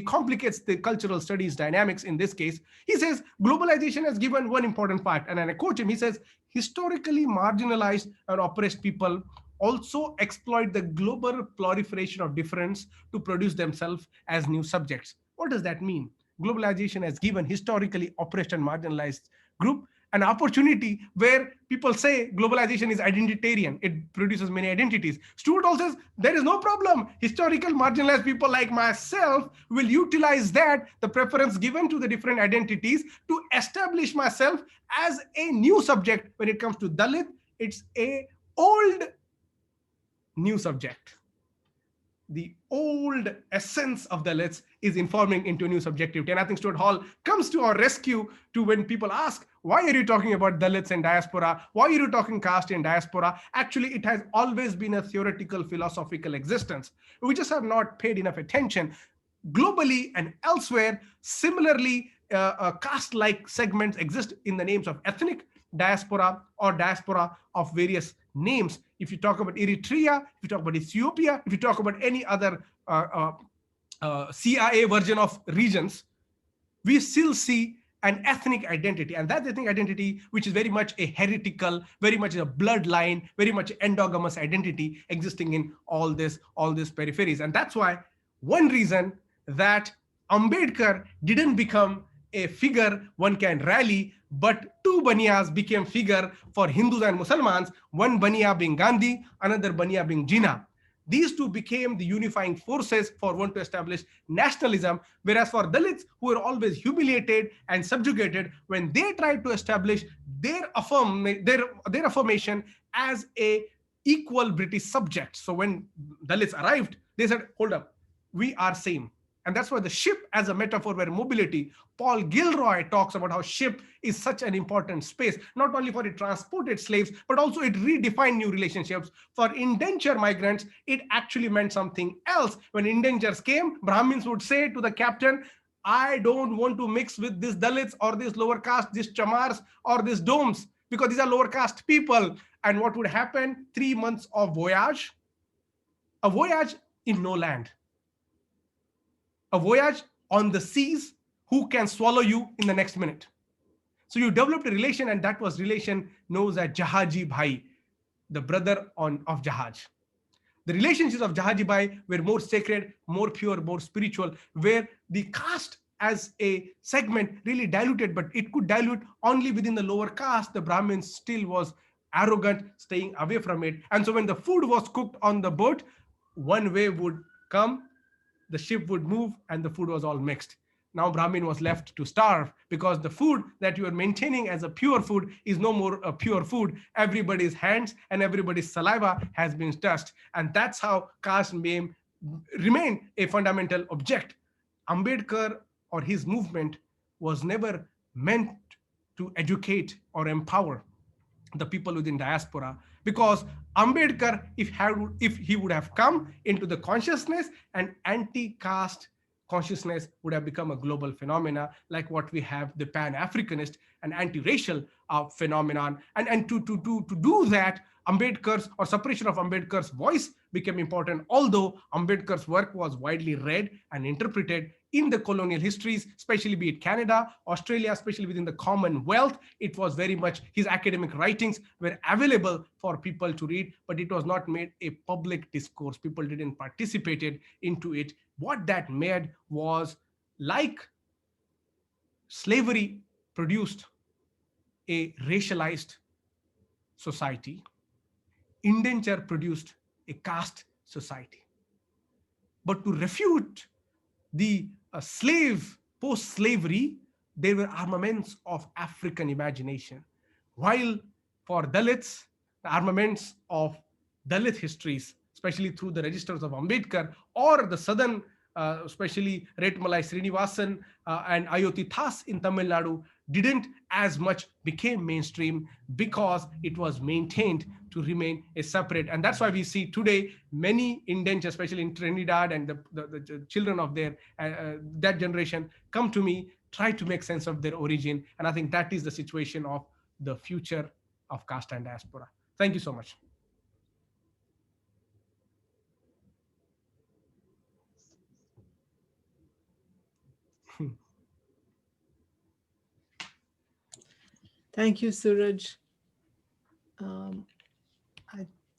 complicates the cultural studies dynamics in this case, he says globalization has given one important fact. And I quote him, he says, historically marginalized and oppressed people also exploit the global proliferation of difference to produce themselves as new subjects. What does that mean? Globalization has given historically oppressed and marginalized group an opportunity where people say globalization is identitarian. It produces many identities. Stuart Hall says there is no problem. Historical marginalized people like myself will utilize that, the preference given to the different identities, to establish myself as a new subject. When it comes to Dalit, it's a old new subject. The old essence of Dalits is informing into new subjectivity. And I think Stuart Hall comes to our rescue to when people ask, why are you talking about Dalits and diaspora? Why are you talking caste in diaspora? Actually, it has always been a theoretical, philosophical existence. We just have not paid enough attention. Globally and elsewhere, similarly, caste-like segments exist in the names of ethnic diaspora or diaspora of various names. If you talk about Eritrea, if you talk about Ethiopia, if you talk about any other CIA version of regions, we still see an ethnic identity. And that ethnic identity, which is very much a heretical, very much a bloodline, very much endogamous identity existing in all these peripheries. And that's why one reason that Ambedkar didn't become a figure one can rally, but two Baniyas became figure for Hindus and Muslims, one Baniya being Gandhi, another Baniya being Jinnah. These two became the unifying forces for one to establish nationalism, whereas for Dalits, who were always humiliated and subjugated, when they tried to establish their affirmation as a equal British subject. So when Dalits arrived, they said, hold up, we are same. And that's why the ship as a metaphor for mobility, Paul Gilroy talks about how ship is such an important space, not only for it transported slaves, but also it redefined new relationships. For indentured migrants, it actually meant something else. When indentures came, Brahmins would say to the captain, I don't want to mix with these Dalits or these lower caste, these Chamars or these Domes, because these are lower caste people. And what would happen? 3 months of voyage, a voyage in no land. A voyage on the seas, who can swallow you in the next minute. So you developed a relation, and that was relation known as Jahaji Bhai, the brother of Jahaj. The relationships of Jahaji Bhai were more sacred, more pure, more spiritual, where the caste as a segment really diluted, but it could dilute only within the lower caste. The Brahmins still was arrogant, staying away from it. And so when the food was cooked on the boat, one wave would come, the ship would move, and the food was all mixed. Now Brahmin was left to starve, because the food that you are maintaining as a pure food is no more a pure food. Everybody's hands and everybody's saliva has been touched. And that's how caste remained a fundamental object. Ambedkar or his movement was never meant to educate or empower the people within diaspora, because Ambedkar, if he would have come into the consciousness, and anti-caste consciousness would have become a global phenomena, like what we have the Pan-Africanist and anti-racial phenomenon. And to do that, Ambedkar's or separation of Ambedkar's voice became important. Although Ambedkar's work was widely read and interpreted, in the colonial histories, especially be it Canada, Australia, especially within the Commonwealth. It was very much, his academic writings were available for people to read, but it was not made a public discourse. People didn't participate into it. What that made was, like slavery produced a racialized society, indenture produced a caste society. But to refute the slave, post-slavery, there were armaments of African imagination. While for Dalits, the armaments of Dalit histories, especially through the registers of Ambedkar, or the southern, especially Retmalai Srinivasan and Ayoti Thas in Tamil Nadu, didn't as much became mainstream because it was maintained to remain a separate. And that's why we see today many Indians, especially in Trinidad, and the children of their that generation come to me, try to make sense of their origin. And I think that is the situation of the future of caste and diaspora. Thank you so much. Thank you, Suraj.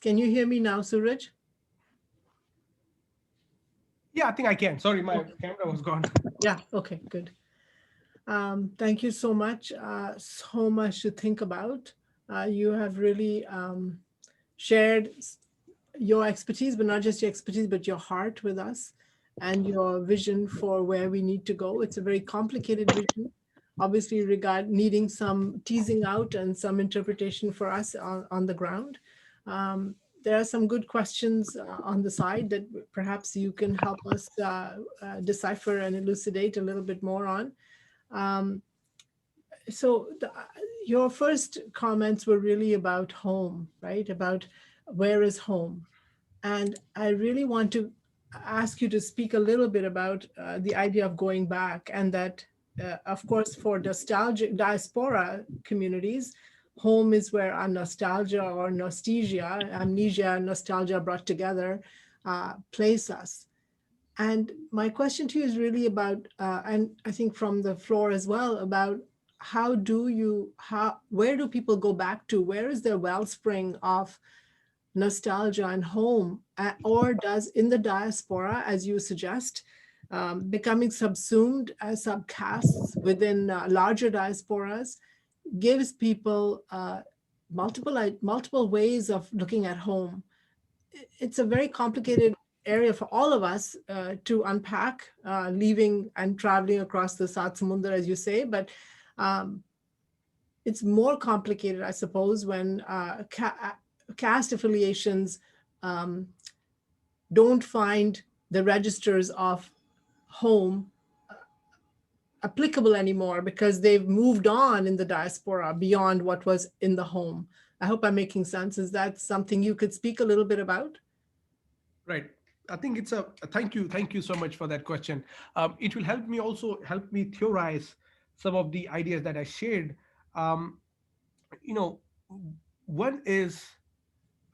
Can you hear me now, Suraj? Yeah, I think I can. Sorry, my camera was gone. Yeah, okay, good. Thank you so much. So much to think about. You have really shared your expertise, but not just your expertise, but your heart with us and your vision for where we need to go. It's a very complicated vision, obviously needing some teasing out and some interpretation for us on the ground. There are some good questions on the side that perhaps you can help us decipher and elucidate a little bit more on. Your first comments were really about home, right? About where is home? And I really want to ask you to speak a little bit about the idea of going back, and that, of course, for nostalgic diaspora communities, home is where our nostalgia or nostalgia, amnesia and nostalgia brought together, place us. And my question to you is really about, and I think from the floor as well, about where do people go back to? Where is their wellspring of nostalgia and home? Or does in the diaspora, as you suggest, becoming subsumed as subcastes within larger diasporas gives people multiple ways of looking at home? It's a very complicated area for all of us to unpack, leaving and traveling across the Saat Samundar, as you say, but it's more complicated, I suppose, when caste affiliations don't find the registers of home applicable anymore because they've moved on in the diaspora beyond what was in the home. I hope I'm making sense. Is that something you could speak a little bit about? Right. I think it's thank you so much for that question. It will help me theorize some of the ideas that I shared. One is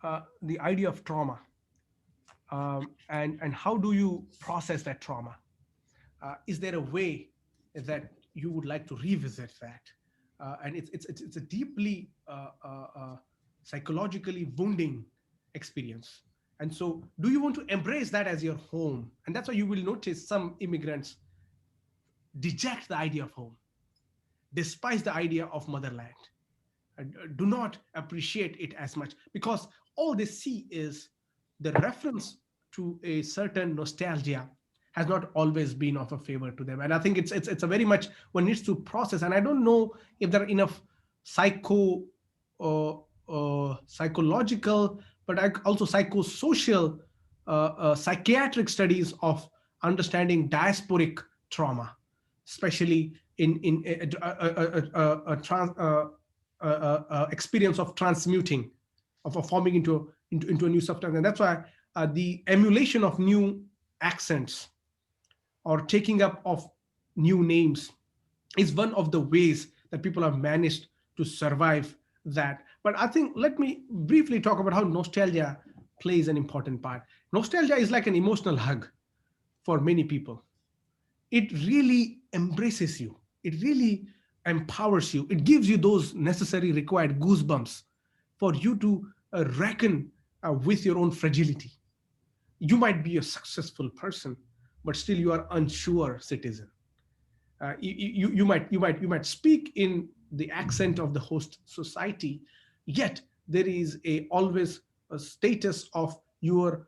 the idea of trauma, and how do you process that trauma? Is there a way that you would like to revisit that? And it's a deeply psychologically wounding experience. And so, do you want to embrace that as your home? And that's why you will notice some immigrants reject the idea of home, despise the idea of motherland, do not appreciate it as much, because all they see is the reference to a certain nostalgia has not always been of a favor to them. And I think it's a very much one needs to process. And I don't know if there are enough psychological, but also psychosocial, psychiatric studies of understanding diasporic trauma, especially in experience of transmuting, of forming into a new substance. And that's why the emulation of new accents or taking up of new names is one of the ways that people have managed to survive that. But I think, let me briefly talk about how nostalgia plays an important part. Nostalgia is like an emotional hug for many people. it really embraces you. It really empowers you. It gives you those necessary required goosebumps for you to reckon with your own fragility. You might be a successful person, but still you are unsure citizen. You might speak in the accent of the host society, yet there is always a status of your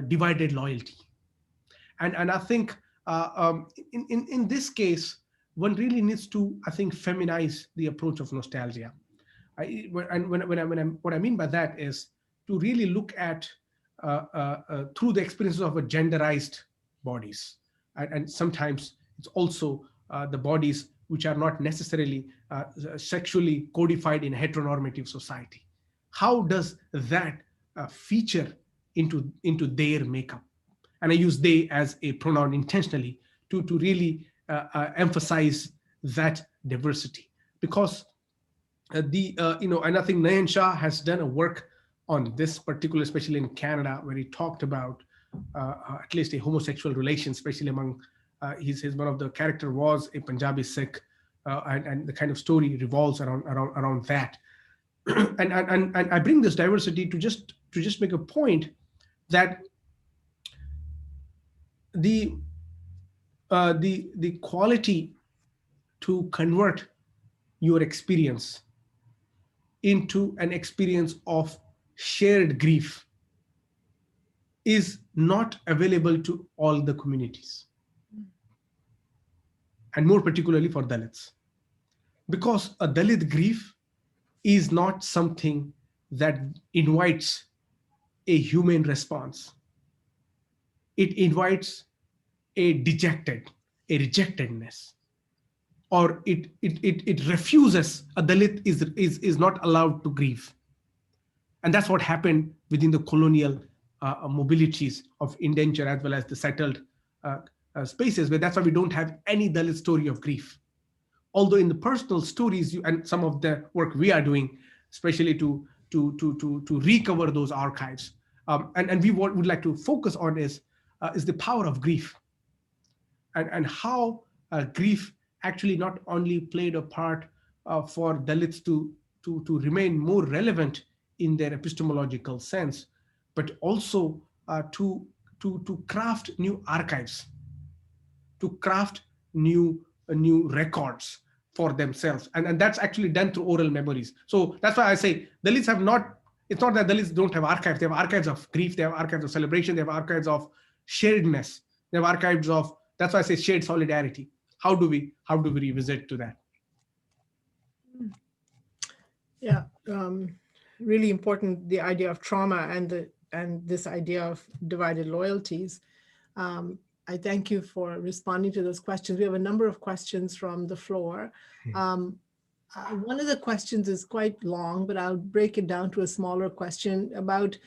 divided loyalty. And I think in this case, one really needs to, I think, feminize the approach of nostalgia. And what I mean by that is to really look at through the experiences of a genderized bodies, and sometimes it's also the bodies which are not necessarily sexually codified in heteronormative society. How does that feature into their makeup? And I use they as a pronoun intentionally to really emphasize that diversity, because and I think Nayan Shah has done a work on this particular, especially in Canada, where he talked about at least a homosexual relation, especially among his one of the character was a Punjabi Sikh, and the kind of story revolves around that. And I bring this diversity to just make a point that the the quality to convert your experience into an experience of shared grief is not available to all the communities, and more particularly for Dalits, because a Dalit grief is not something that invites a human response. It invites a dejected, a rejectedness, or it refuses. A Dalit is not allowed to grieve. And that's what happened within the colonial mobilities of indenture as well as the settled spaces, where that's why we don't have any Dalit story of grief. Although in the personal stories, and some of the work we are doing, especially to recover those archives, and we would like to focus on is the power of grief, and how grief actually not only played a part for Dalits to remain more relevant in their epistemological sense, but also to craft new archives, to craft new records for themselves, and that's actually done through oral memories. So that's why I say Dalits have not. It's not that Dalits don't have archives. They have archives of grief. They have archives of celebration. They have archives of sharedness. They have archives of. That's why I say shared solidarity. How do we revisit to that? Yeah, really important, the idea of trauma and this idea of divided loyalties. I thank you for responding to those questions. We have a number of questions from the floor. One of the questions is quite long, but I'll break it down to a smaller question about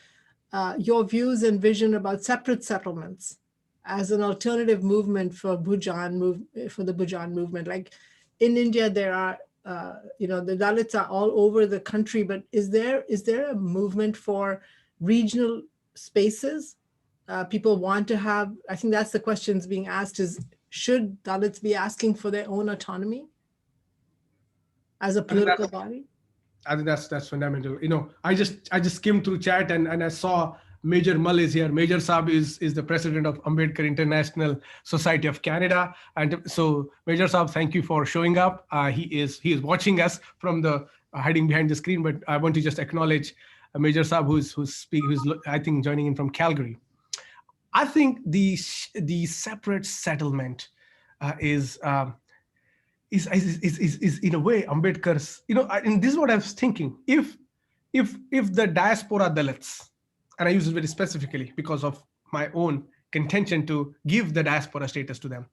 your views and vision about separate settlements as an alternative movement for the Bhujan movement. Like in India, there are the Dalits are all over the country, but is there a movement for regional spaces? People want to have, I think that's the questions being asked, is should Dalits be asking for their own autonomy as a political body? I think that's fundamental. I just skimmed through chat and I saw Major Mull is here. Major Saab is the president of Ambedkar International Society of Canada, and so Major Saab, thank you for showing up. He is watching us from the hiding behind the screen, but I want to just acknowledge Major Saab who's I think joining in from Calgary. I think the separate settlement is in a way Ambedkar's. And this is what I was thinking. If the diaspora Dalits, and I use it very specifically because of my own contention to give the diaspora status to them,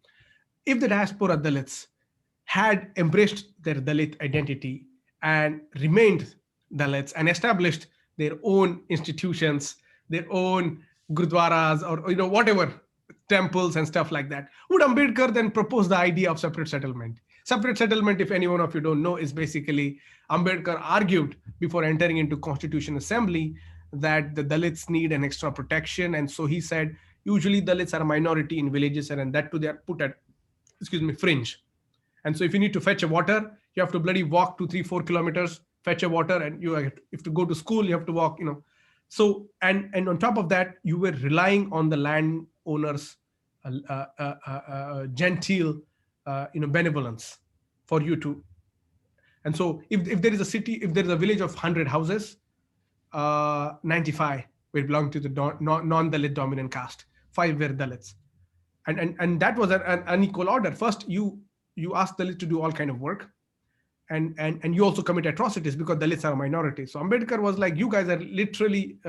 if the diaspora Dalits had embraced their Dalit identity and remained Dalits and established their own institutions, their own gurdwaras, or whatever, temples and stuff like that, would Ambedkar then propose the idea of separate settlement? Separate settlement, if any one of you don't know, is basically Ambedkar argued before entering into Constitution Assembly that the Dalits need an extra protection. And so he said, usually Dalits are a minority in villages, and that too they are put at excuse me, fringe. And so if you need to fetch a water, you have to bloody walk 2, 3, 4 kilometers, fetch a water, and you have to go to school, you have to walk, So, and on top of that, you were relying on the landowners' genteel, benevolence for you to. And so if there is a city, if there is a village of 100 houses, 95 will belong to the non-Dalit dominant caste. 5 were Dalits. And that was an unequal order. First, you ask Dalits to do all kind of work, and you also commit atrocities because Dalits are a minority. So Ambedkar was like, you guys are literally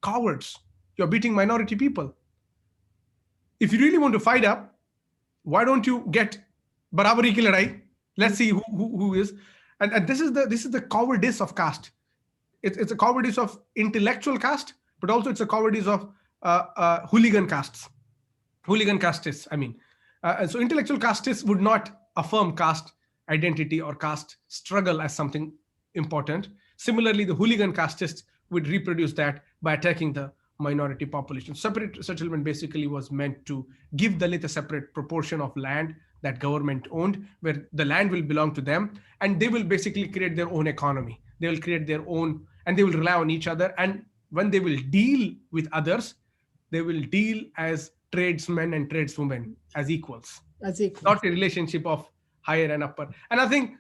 cowards. You're beating minority people. If you really want to fight up, why don't you get barabari ki ladai? Let's see who is. And this is the cowardice of caste. It's a cowardice of intellectual caste, but also it's a cowardice of hooligan castes. Hooligan castes, I mean. So intellectual castes would not affirm caste identity or caste struggle as something important. Similarly, the hooligan castes would reproduce that by attacking the minority population. Separate settlement basically was meant to give Dalit a separate proportion of land that government owned, where the land will belong to them, and they will basically create their own economy. They will create their own, and they will rely on each other. And when they will deal with others, they will deal as tradesmen and tradeswomen, as equals. Not a relationship of higher and upper. And I think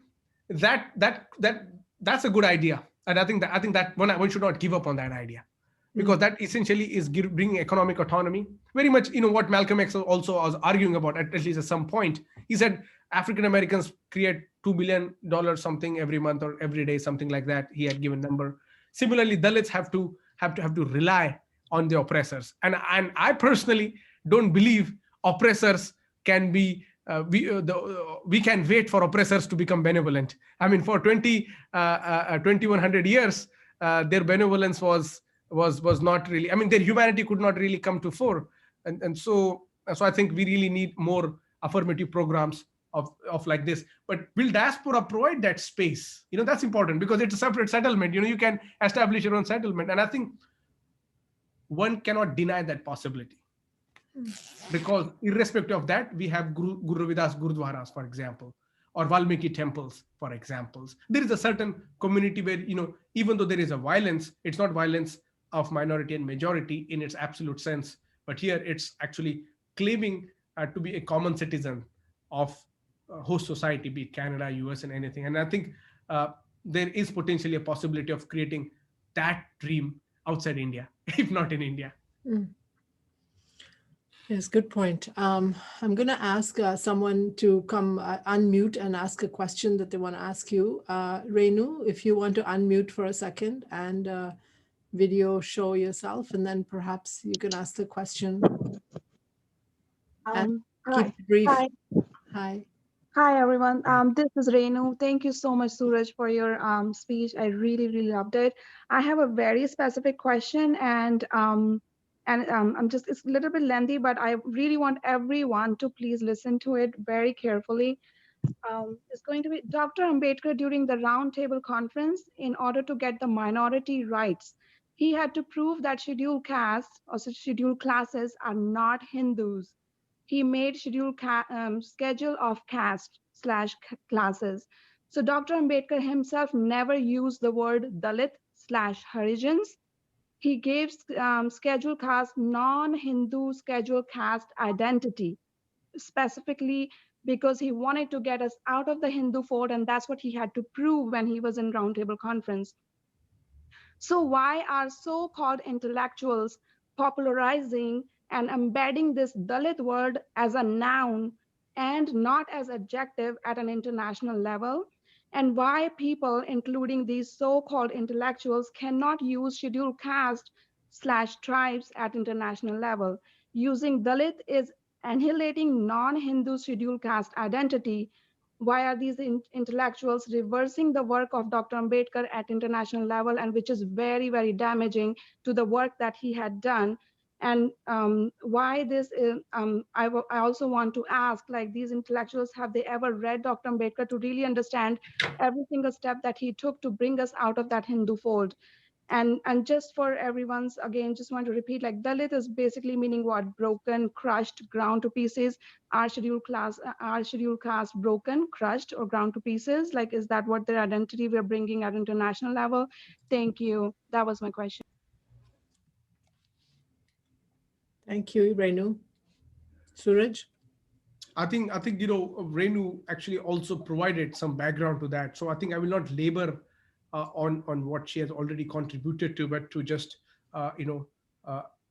that's a good idea. And I think that one should not give up on that idea, because that essentially is bringing economic autonomy. Very much, what Malcolm X also was arguing about, at least at some point. He said African Americans create $2 billion something every month or every day, something like that. He had given a number. Similarly, Dalits have to rely on the oppressors. And I personally don't believe oppressors can be. We can wait for oppressors to become benevolent. I mean, for 2100 years, their benevolence was not really. I mean, their humanity could not really come to fore. And so I think we really need more affirmative programs of like this. But will diaspora provide that space? That's important, because it's a separate settlement. You can establish your own settlement. And I think one cannot deny that possibility. Because irrespective of that, we have Guru Ravidas Gurudwaras, for example, or Valmiki temples, for examples. There is a certain community where, even though there is a violence, it's not violence of minority and majority in its absolute sense. But here it's actually claiming to be a common citizen of host society, be it Canada, US, and anything. And I think there is potentially a possibility of creating that dream outside India, if not in India. Yes, good point. I'm going to ask someone to come unmute and ask a question that they want to ask you. Renu, if you want to unmute for a second and video show yourself, and then perhaps you can ask the question. And keep it brief. Hi. Hi, everyone. This is Renu. Thank you so much, Suraj, for your speech. I really, really loved it. I have a very specific question, and it's a little bit lengthy, but I really want everyone to please listen to it very carefully. It's going to be Dr. Ambedkar during the roundtable conference. In order to get the minority rights, he had to prove that scheduled castes or scheduled classes are not Hindus. He made schedule of caste / classes. So Dr. Ambedkar himself never used the word Dalit / Harijans. He gave scheduled caste non-Hindu scheduled caste identity, specifically because he wanted to get us out of the Hindu fold, and that's what he had to prove when he was in roundtable conference. So why are so-called intellectuals popularizing and embedding this Dalit word as a noun and not as adjective at an international level? And why people, including these so-called intellectuals, cannot use scheduled caste / tribes at international level? Using Dalit is annihilating non-Hindu scheduled caste identity. Why are these intellectuals reversing the work of Dr. Ambedkar at international level, and which is very, very damaging to the work that he had done? And why this is, I also want to ask, like, these intellectuals, have they ever read Dr. Ambedkar to really understand every single step that he took to bring us out of that Hindu fold? And just for everyone's, again, just want to repeat, like Dalit is basically meaning what? Broken, crushed, ground to pieces. Our scheduled caste broken, crushed, or ground to pieces. Like, is that what their identity we're bringing at international level? Thank you. That was my question. Thank you, Renu. Suraj? I think Renu actually also provided some background to that. So I think I will not labor on what she has already contributed to, but to just uh,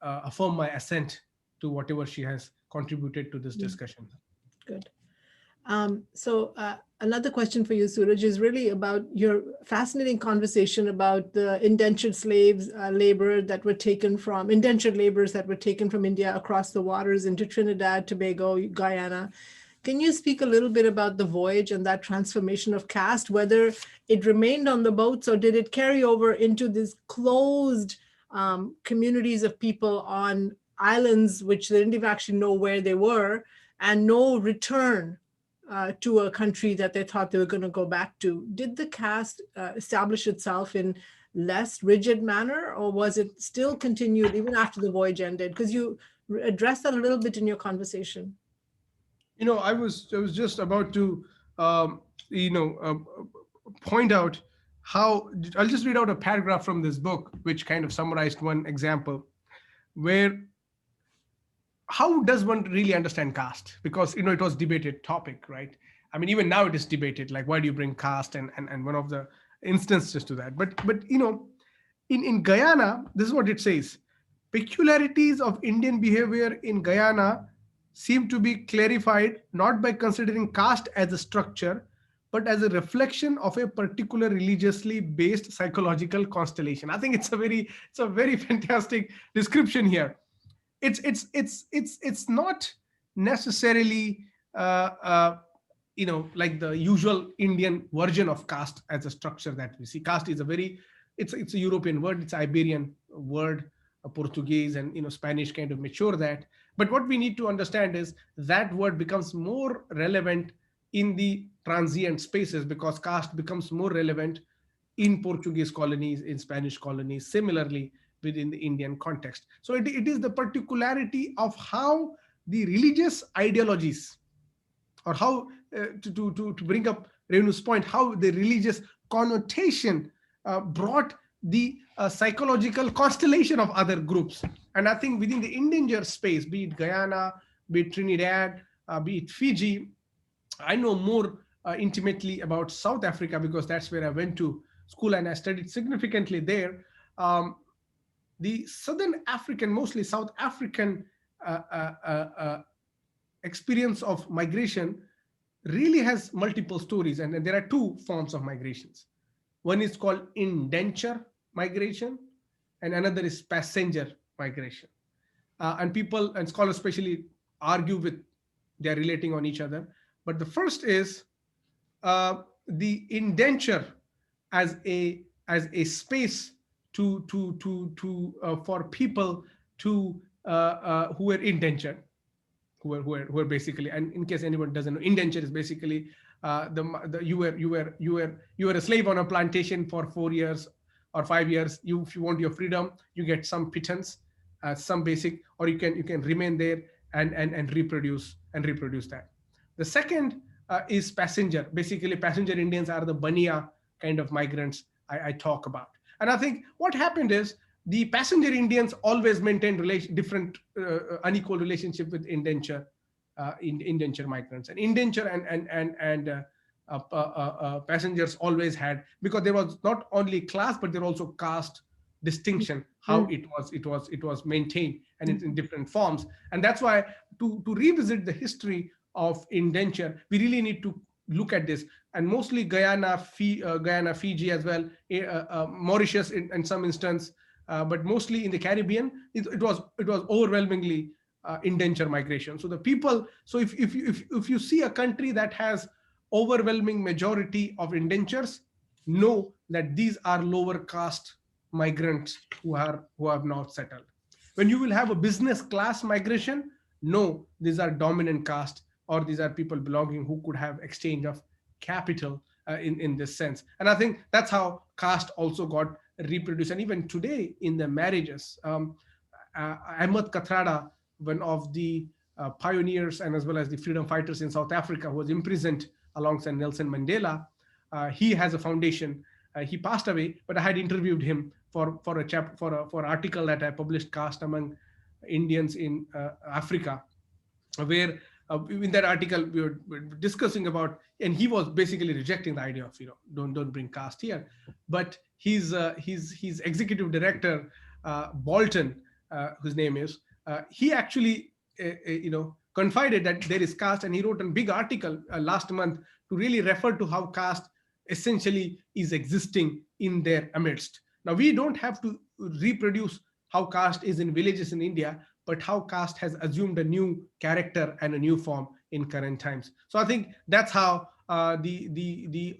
affirm my assent to whatever she has contributed to this discussion. Good. So another question for you, Suraj, is really about your fascinating conversation about the indentured slaves, indentured laborers that were taken from India across the waters into Trinidad, Tobago, Guyana. Can you speak a little bit about the voyage and that transformation of caste, whether it remained on the boats or did it carry over into these closed communities of people on islands, which they didn't even actually know where they were, and no return to a country that they thought they were going to go back to? Did the caste establish itself in less rigid manner, or was it still continued even after the voyage ended? Because you addressed that a little bit in your conversation. I was just about to um, you know um, point out how I'll just read out a paragraph from this book which kind of summarized one example where how does one really understand caste, because it was debated topic, right? I mean, even now it is debated, like why do you bring caste, and one of the instances to that. But in Guyana, this is what it says: peculiarities of Indian behavior in Guyana seem to be clarified not by considering caste as a structure, but as a reflection of a particular religiously based psychological constellation. I think it's a very fantastic description here. It's not necessarily like the usual Indian version of caste as a structure that we see. Caste is it's a European word, it's Iberian word, Portuguese and Spanish kind of mature that. But what we need to understand is that word becomes more relevant in the transient spaces because caste becomes more relevant in Portuguese colonies, in Spanish colonies, similarly within the Indian context. So it is the particularity of how the religious ideologies, or how to bring up Renu's point, how the religious connotation brought the psychological constellation of other groups. And I think within the endangered space, be it Guyana, be it Trinidad, be it Fiji, I know more intimately about South Africa because that's where I went to school and I studied significantly there. The Southern African, mostly South African uh, uh, uh, uh, experience of migration really has multiple stories, and there are two forms of migrations. One is called indenture migration, and another is passenger migration. And people and scholars especially argue with they're relating on each other. But the first is the indenture as a space to for people to who were indentured, who are basically, and in case anyone doesn't know, indenture is basically the you were a slave on a plantation for 4 years or 5 years. If you want your freedom, you get some pittance, some basic, or you can remain there and reproduce that. The second is passenger. Basically, passenger Indians are the Bania kind of migrants I talk about. And I think what happened is the passenger Indians always maintained different unequal relationship with indenture migrants, and indenture and passengers always had, because there was not only class but there also caste distinction, how it was maintained, and it's in different forms. And that's why to revisit the history of indenture, we really need to look at this. And mostly Guyana, Fiji as well, Mauritius in some instance, but mostly in the Caribbean, it was overwhelmingly indenture migration. So the people, so if you see a country that has overwhelming majority of indentures, know that these are lower caste migrants who have not settled. When you will have a business class migration, no, these are dominant caste, or these are people belonging who could have exchange of capital in this sense. And I think that's how caste also got reproduced. And even today in the marriages, Ahmed Kathrada, one of the pioneers and as well as the freedom fighters in South Africa, who was imprisoned alongside Nelson Mandela, he has a foundation. He passed away, but I had interviewed him for an article that I published, Caste Among Indians in Africa, where in that article we're discussing about, and he was basically rejecting the idea of don't bring caste here, but his executive director, Bolton, whose name is, he actually confided that there is caste, and he wrote a big article last month to really refer to how caste essentially is existing in their amidst. Now, we don't have to reproduce how caste is in villages in India, but how caste has assumed a new character and a new form in current times. So I think that's how the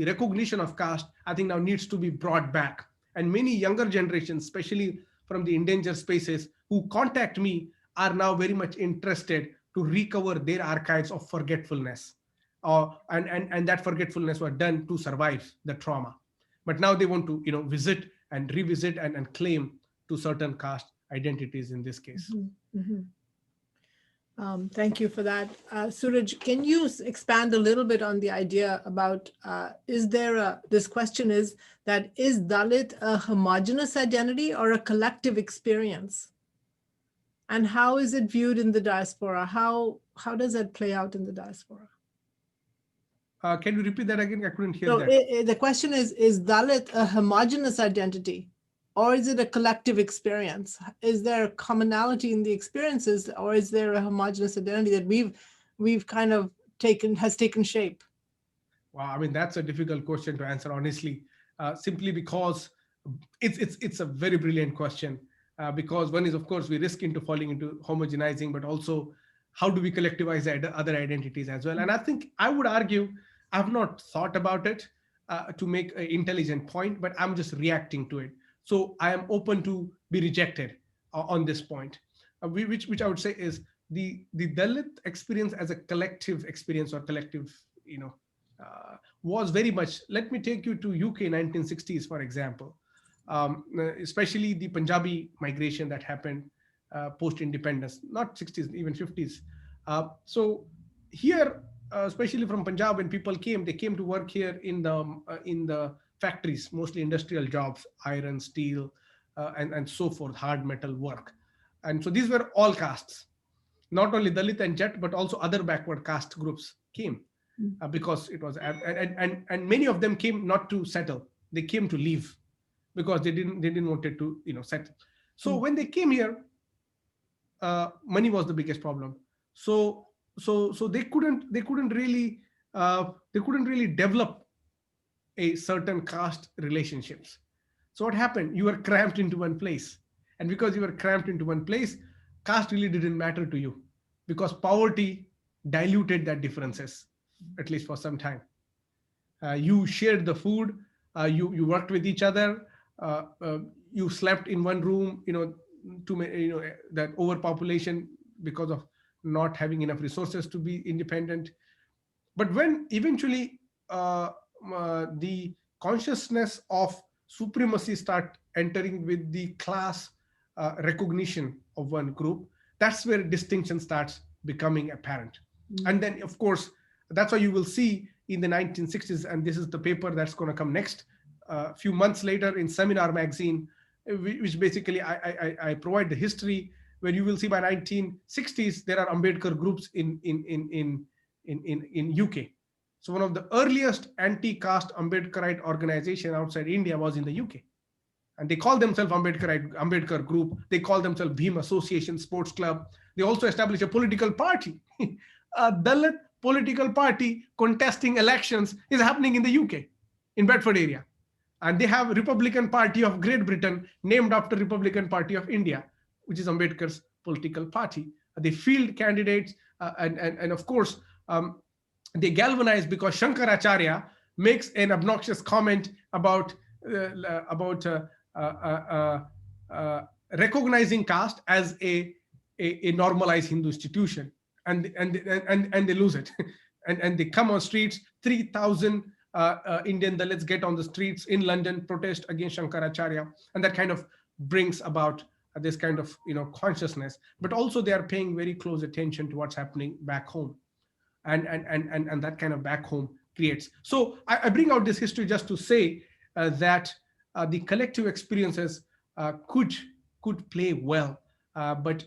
recognition of caste, I think, now needs to be brought back. And many younger generations, especially from the endangered spaces, who contact me are now very much interested to recover their archives of forgetfulness. And that forgetfulness was done to survive the trauma. But now they want to visit and revisit and claim to certain caste identities in this case. Mm-hmm. Thank you for that. Suraj, can you expand a little bit on the idea about, this question is that, is Dalit a homogeneous identity or a collective experience? And how is it viewed in the diaspora? How does that play out in the diaspora? Can you repeat that again? I couldn't hear So that. the question is Dalit a homogeneous identity, or is it a collective experience? Is there a commonality in the experiences, or is there a homogeneous identity that we've kind of taken shape? Wow, I mean, that's a difficult question to answer, honestly, simply because it's a very brilliant question. Because one is, of course, we risk into falling into homogenizing, but also how do we collectivize other identities as well? And I think I would argue, I've not thought about it to make an intelligent point, but I'm just reacting to it. So I am open to be rejected on this point, which I would say is the Dalit experience as a collective experience or collective, was very much. Let me take you to UK 1960s, for example, especially the Punjabi migration that happened post-independence, not 60s, even 50s. So here, especially from Punjab, when people came, they came to work here in the factories, mostly industrial jobs, iron, steel, and so forth, hard metal work. And so these were all castes, not only Dalit and Jet, but also other backward caste groups came because it was, and many of them came not to settle, they came to leave because they didn't want it to settle. So when they came here, money was the biggest problem. So they couldn't really develop a certain caste relationships. So what happened? You were cramped into one place, and because you were cramped into one place, caste really didn't matter to you, because poverty diluted that differences, at least for some time. You shared the food, you worked with each other, you slept in one room. That overpopulation because of not having enough resources to be independent. But when eventually the consciousness of supremacy start entering with the class recognition of one group, that's where distinction starts becoming apparent. And then, of course, that's why you will see in the 1960s, and this is the paper that's going to come next, a few months later in Seminar magazine, which basically I provide the history, where you will see by 1960s there are Ambedkar groups in UK. So one of the earliest anti-caste Ambedkarite organization outside India was in the UK. And they call themselves Ambedkar Group. They call themselves Bhim Association Sports Club. They also established a political party. A Dalit political party contesting elections is happening in the UK, in Bedford area. And they have Republican Party of Great Britain named after Republican Party of India, which is Ambedkar's political party. They field candidates and of course, they galvanize because Shankaracharya makes an obnoxious comment about recognizing caste as a normalized Hindu institution, and they lose it, and they come on streets. 3,000 Indian Dalits get on the streets in London, protest against Shankaracharya, and that kind of brings about this kind of consciousness. But also they are paying very close attention to what's happening back home, and that kind of back home creates. So I bring out this history just to say that the collective experiences could play well, but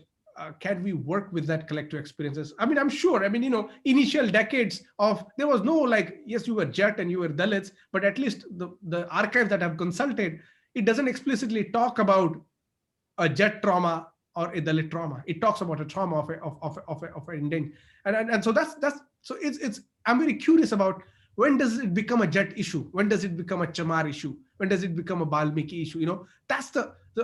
can we work with that collective experiences? I mean, I'm sure. I mean, initial decades of there was no like, yes, you were Jat and you were Dalits, but at least the archives that I've consulted, it doesn't explicitly talk about a Jet trauma or a Dalit trauma. It talks about a trauma of an Indian, and so that's so it's. I'm very curious about when does it become a Jet issue? When does it become a Chamar issue? When does it become a Balmiki issue? That's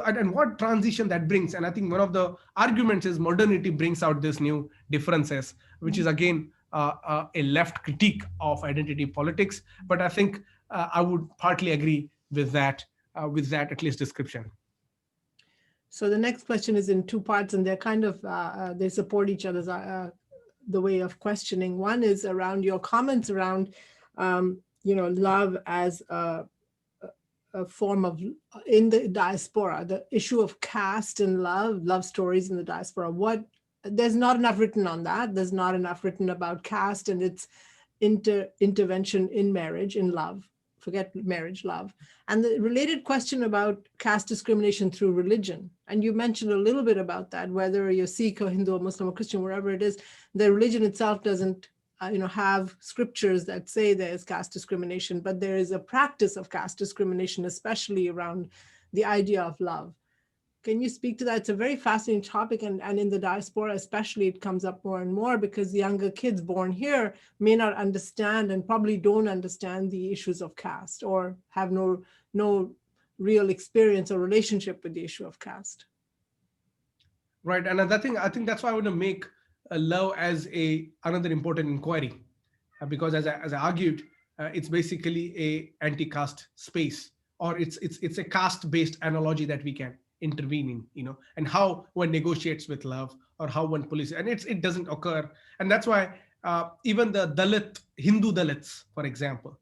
and what transition that brings. And I think one of the arguments is modernity brings out this new differences, which is again a left critique of identity politics. But I think I would partly agree with that at least description. So the next question is in two parts, and they're kind of, they support each other's the way of questioning. One is around your comments around, love as a form of, in the diaspora, the issue of caste and love stories in the diaspora. There's not enough written on that. There's not enough written about caste and its intervention in marriage, in love. Forget marriage, love. And the related question about caste discrimination through religion. And you mentioned a little bit about that, whether you're Sikh or Hindu or Muslim or Christian, wherever it is, the religion itself doesn't have scriptures that say there's caste discrimination, but there is a practice of caste discrimination, especially around the idea of love. Can you speak to that? It's a very fascinating topic, and in the diaspora especially, it comes up more and more because the younger kids born here may not understand and probably don't understand the issues of caste or have no real experience or relationship with the issue of caste. Right, and I think that's why I want to make love as another important inquiry, because as I argued, it's basically a anti-caste space, or it's a caste-based analogy that we can intervene in, and how one negotiates with love or how one polices, and it doesn't occur. And that's why even the Hindu Dalits, for example,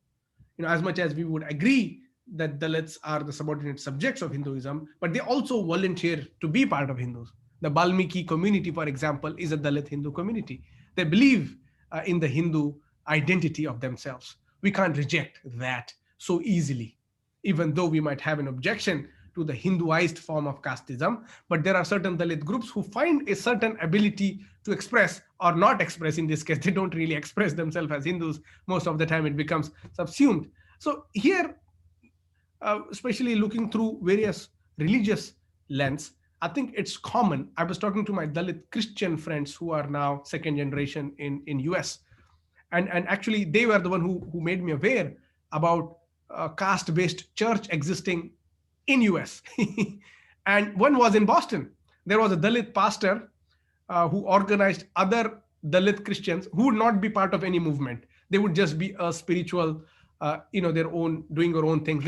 as much as we would agree that Dalits are the subordinate subjects of Hinduism, but they also volunteer to be part of Hindus. The Balmiki community, for example, is a Dalit Hindu community. They believe in the Hindu identity of themselves. We can't reject that so easily, even though we might have an objection to the Hinduized form of casteism. But there are certain Dalit groups who find a certain ability to express or not express. In this case, they don't really express themselves as Hindus. Most of the time it becomes subsumed. So here, especially looking through various religious lens, I think it's common. I was talking to my Dalit Christian friends who are now second generation in US. And actually they were the one who made me aware about caste-based church existing in US. And one was in Boston. There was a Dalit pastor who organized other Dalit Christians who would not be part of any movement. They would just be a spiritual, their own, doing their own things.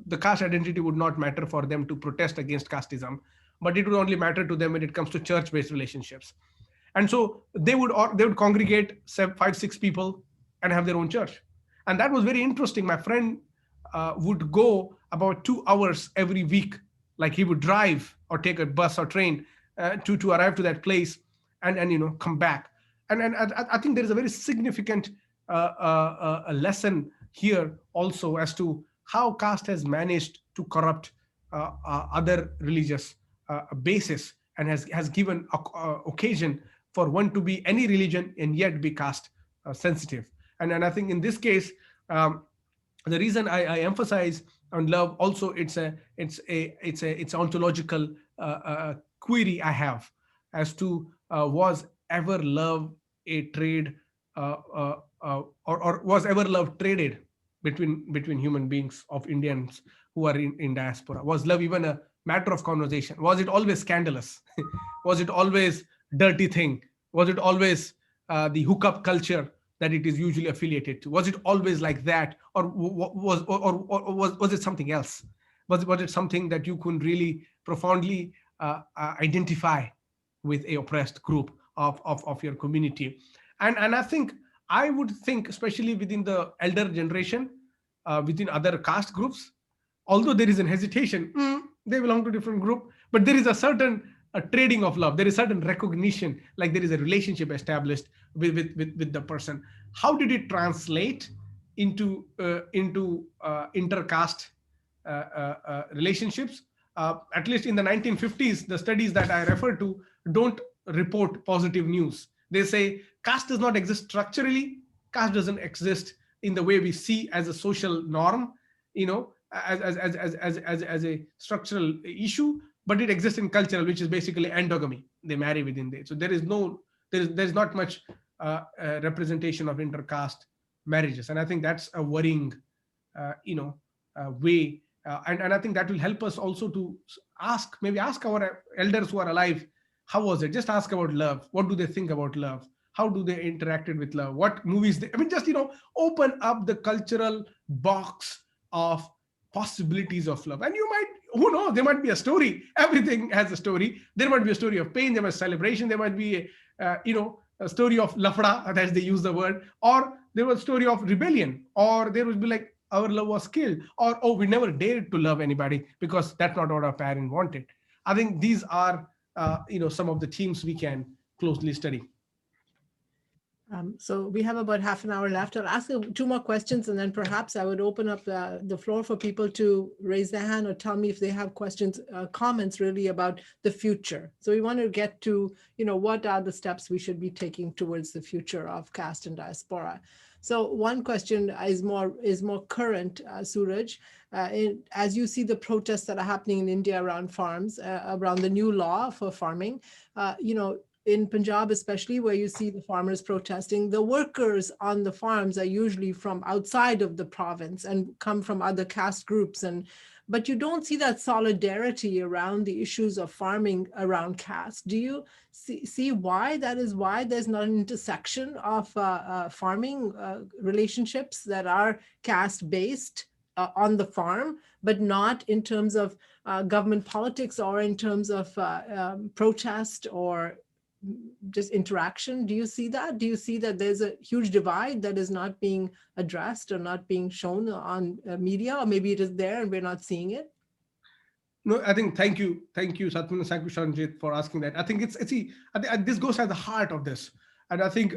The caste identity would not matter for them to protest against casteism, but it would only matter to them when it comes to church-based relationships. And so they would congregate 5-6 people and have their own church. And that was very interesting. My friend would go about 2 hours every week. Like he would drive or take a bus or train to arrive to that place and come back. And I think there is a very significant a lesson here also as to how caste has managed to corrupt other religious basis, and has given occasion for one to be any religion and yet be caste sensitive. And I think in this case, the reason I emphasize on love also, it's ontological query I have as to was ever love a trade or was ever love traded between human beings of Indians who are in diaspora? Was love even a matter of conversation? Was it always scandalous? Was it always dirty thing? Was it always the hookup culture that it is usually affiliated to? Was it always like that, or was it something else? Was it something that you couldn't really profoundly identify with a oppressed group of your community? And I would think, especially within the elder generation, within other caste groups. Although there is an hesitation, they belong to different group, but there is a certain trading of love. There is certain recognition, like there is a relationship established with the person. How did it translate into intercaste relationships? At least in the 1950s, the studies that I refer to don't report positive news. They say caste does not exist structurally. Caste doesn't exist in the way we see as a social norm, you know, as a structural issue, but it exists in cultural, which is basically endogamy. They marry within there. So there's not much representation of intercaste marriages, and I think that's a worrying, way. And I think that will help us also to maybe ask our elders who are alive, how was it? Just ask about love. What do they think about love? How do they interacted with love? What movies I mean, just open up the cultural box of possibilities of love. And you might, who knows, there might be a story. Everything has a story. There might be a story of pain, there might be celebration, there might be a story of lafda, as they use the word, or there was a story of rebellion, or there would be like our love was killed, or oh, we never dared to love anybody because that's not what our parent wanted. I think these are some of the themes we can closely study. So we have about half an hour left. I'll ask you two more questions, and then perhaps I would open up the floor for people to raise their hand or tell me if they have questions, comments really about the future. So we want to get to, what are the steps we should be taking towards the future of caste and diaspora. So one question is more current, Suraj. As you see the protests that are happening in India around farms, around the new law for farming, in Punjab, especially where you see the farmers protesting, the workers on the farms are usually from outside of the province and come from other caste groups. But you don't see that solidarity around the issues of farming around caste. Do you see why that is? Why there's not an intersection of farming relationships that are caste based on the farm, but not in terms of government politics or in terms of protest or just interaction? Do you see that? Do you see that there's a huge divide that is not being addressed or not being shown on media, or maybe it is there and we're not seeing it? No, I think thank you, Satman, thank you, Sanjit, for asking that. I think this goes at the heart of this, and I think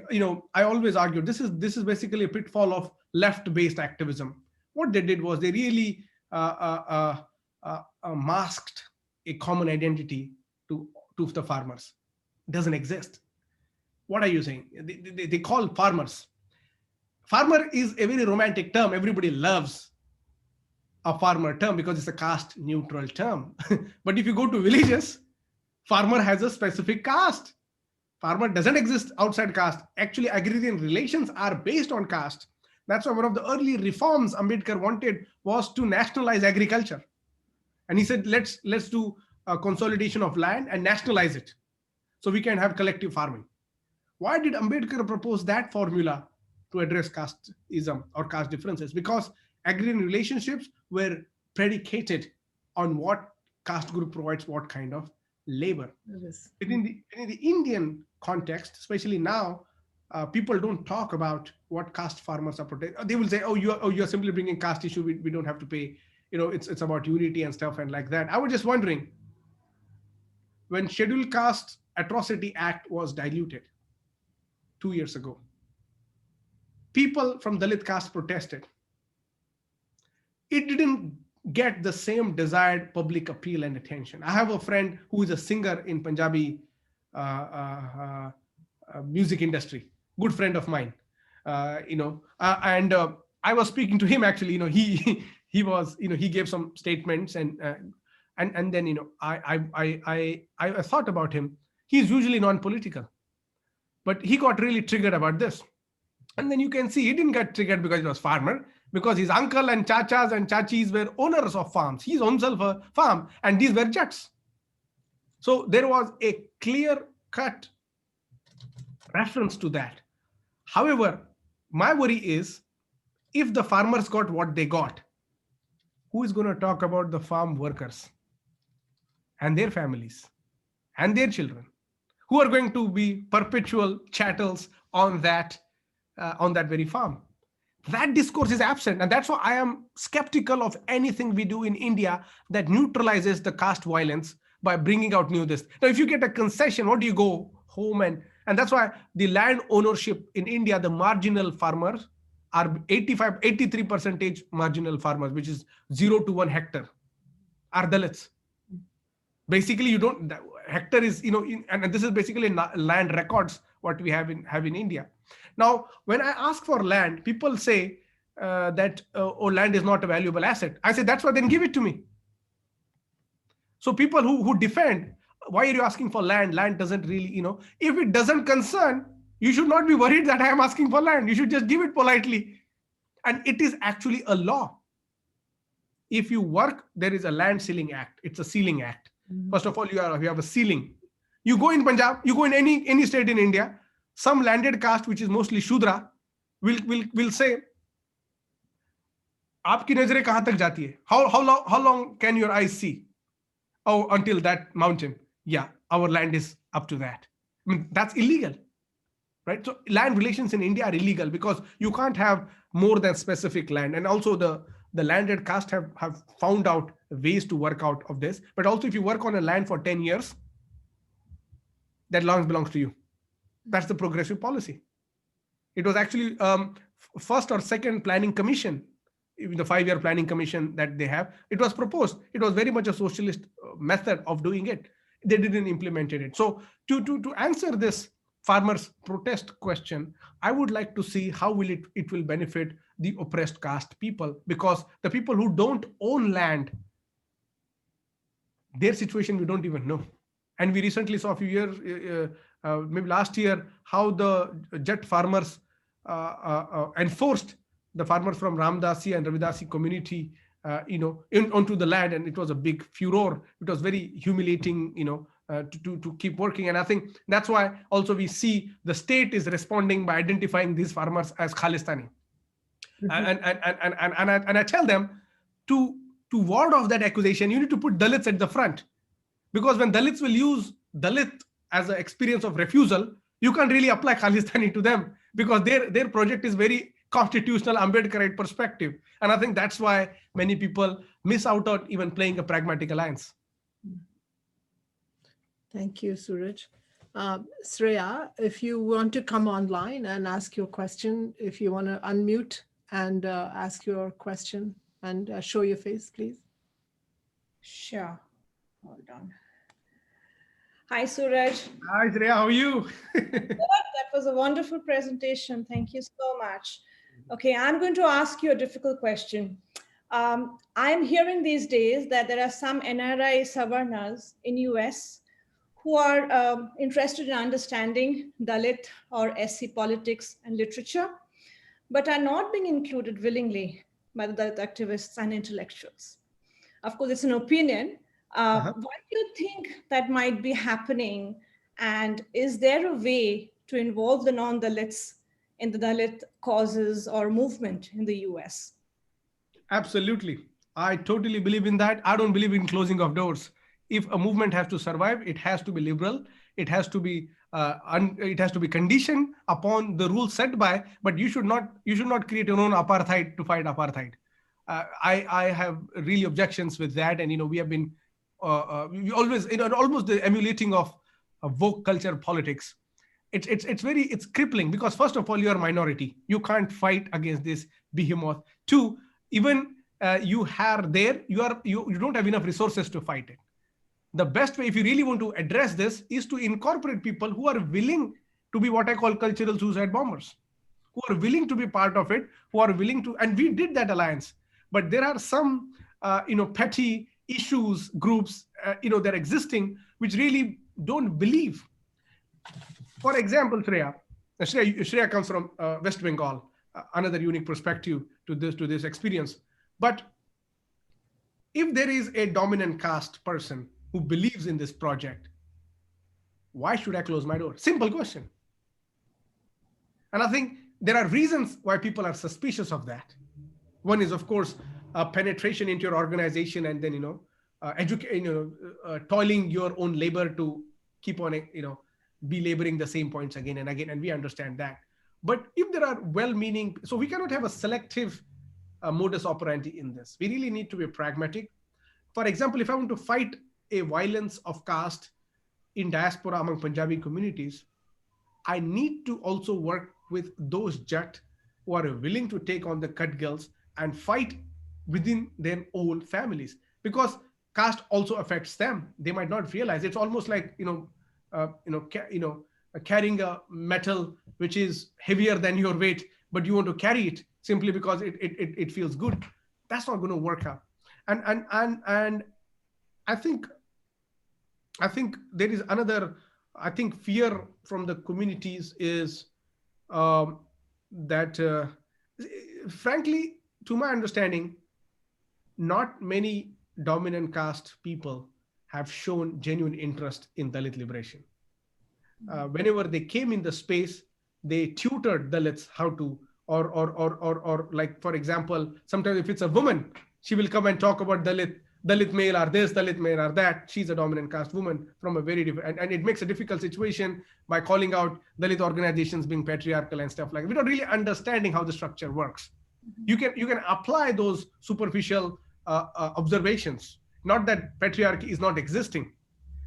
I always argue this is basically a pitfall of left-based activism. What they did was they really masked a common identity to the farmers. Doesn't exist. What are you saying? They call farmers. Farmer is a very romantic term. Everybody loves a farmer term because it's a caste neutral term. But if you go to villages, farmer has a specific caste. Farmer doesn't exist outside caste. Actually, agrarian relations are based on caste. That's why one of the early reforms Ambedkar wanted was to nationalize agriculture. And he said, let's do a consolidation of land and nationalize it, so we can have collective farming. Why did Ambedkar propose that formula to address casteism or caste differences? Because agrarian relationships were predicated on what caste group provides what kind of labor. Within the Indian context, especially now, people don't talk about what caste farmers are protected. They will say, you're simply bringing caste issue, we don't have to pay. It's about unity and stuff and like that. I was just wondering, when Scheduled Caste Atrocity Act was diluted 2 years ago, people from Dalit caste protested. It didn't get the same desired public appeal and attention. I have a friend who is a singer in Punjabi music industry, good friend of mine, and I was speaking to him actually. He gave some statements and then I thought about him. He's usually non-political, but he got really triggered about this. And then you can see he didn't get triggered because he was farmer, because his uncle and chachas and chachis were owners of farms. He's himself a farm, and these were jats. So there was a clear-cut reference to that. However, my worry is, if the farmers got what they got, who is going to talk about the farm workers and their families and their children, who are going to be perpetual chattels on that very farm? That discourse is absent. And that's why I am skeptical of anything we do in India that neutralizes the caste violence by bringing out new this. Now, if you get a concession, what do you go home and that's why the land ownership in India, the marginal farmers are 83% marginal farmers, which is 0 to 1 hectare, are Dalits. Basically, you don't, hectare is, and this is basically land records, what we have in India. Now, when I ask for land, people say that, oh, land is not a valuable asset. I say, that's why then give it to me. So people who defend, why are you asking for land? Land doesn't really, if it doesn't concern, you should not be worried that I am asking for land. You should just give it politely. And it is actually a law. If you work, there is a land ceiling act. It's a ceiling act. First of all, you have a ceiling. You go in Punjab, you go in any state in India, some landed caste, which is mostly Shudra, will say, "Aapki nazare kahan tak jati hai? How long can your eyes see? Oh, until that mountain. Yeah, our land is up to that." I mean, that's illegal, right? So land relations in India are illegal because you can't have more than specific land. And also the landed caste have found out ways to work out of this. But also if you work on a land for 10 years, that land belongs to you. That's the progressive policy. It was actually first or second planning commission, the 5-year planning commission that they have, it was proposed. It was very much a socialist method of doing it. They didn't implement it. So to answer this farmers protest question, I would like to see how it will benefit the oppressed caste people, because the people who don't own land, their situation we don't even know. And we recently saw a few years, maybe last year, how the Jet farmers enforced the farmers from Ramdasi and Ravidasi community, onto the land, and it was a big furor. It was very humiliating, to keep working. And I think that's why also we see the state is responding by identifying these farmers as Khalistani. And I tell them to ward off that accusation, you need to put Dalits at the front. Because when Dalits will use Dalit as an experience of refusal, you can't really apply Khalistani to them, because their project is very constitutional Ambedkarite perspective. And I think that's why many people miss out on even playing a pragmatic alliance. Thank you, Suraj. Shreya, if you want to come online and ask your question, if you want to unmute and ask your question and show your face, please. Sure. Hold on. Hi, Suraj. Hi, Shreya, how are you? That was a wonderful presentation. Thank you so much. Okay, I'm going to ask you a difficult question. I'm hearing these days that there are some NRI Savarnas in US who are interested in understanding Dalit or SC politics and literature, but are not being included willingly by the Dalit activists and intellectuals. Of course, it's an opinion. What do you think that might be happening? And is there a way to involve the non-Dalits in the Dalit causes or movement in the US? Absolutely. I totally believe in that. I don't believe in closing of doors. If a movement has to survive, it has to be liberal. It has to be conditioned upon the rules set by. But you should not create your own apartheid to fight apartheid. I have really objections with that, and we have been we always almost the emulating of woke culture politics. It's crippling, because first of all, you are a minority. You can't fight against this behemoth. Two, even you don't have enough resources to fight it. The best way, if you really want to address this, is to incorporate people who are willing to be what I call cultural suicide bombers, who are willing to be part of it, who are willing to, and we did that alliance. But there are some, petty issues, groups, that are existing, which really don't believe. For example, Shreya comes from West Bengal, another unique perspective to this experience. But if there is a dominant caste person who believes in this project, why should I close my door? Simple question. And I think there are reasons why people are suspicious of that. One is, of course, penetration into your organization, and then toiling your own labor to keep on belaboring the same points again and again, and we understand that. But if there are well-meaning, so we cannot have a selective modus operandi in this. We really need to be pragmatic. For example, if I want to fight a violence of caste in diaspora among Punjabi communities, I need to also work with those Jat who are willing to take on the cut girls and fight within their own families, because caste also affects them. They might not realize. It's almost like carrying a metal which is heavier than your weight, but you want to carry it simply because it feels good. That's not going to work out. And I think there is another, I think, fear from the communities is that frankly, to my understanding, not many dominant caste people have shown genuine interest in Dalit liberation. Whenever they came in the space, they tutored Dalits how to, or like, for example, sometimes if it's a woman, she will come and talk about Dalit male are this, Dalit male are that. She's a dominant caste woman from a very different, and it makes a difficult situation by calling out Dalit organizations being patriarchal and stuff like that. We're not really understanding how the structure works. You can apply those superficial observations. Not that patriarchy is not existing,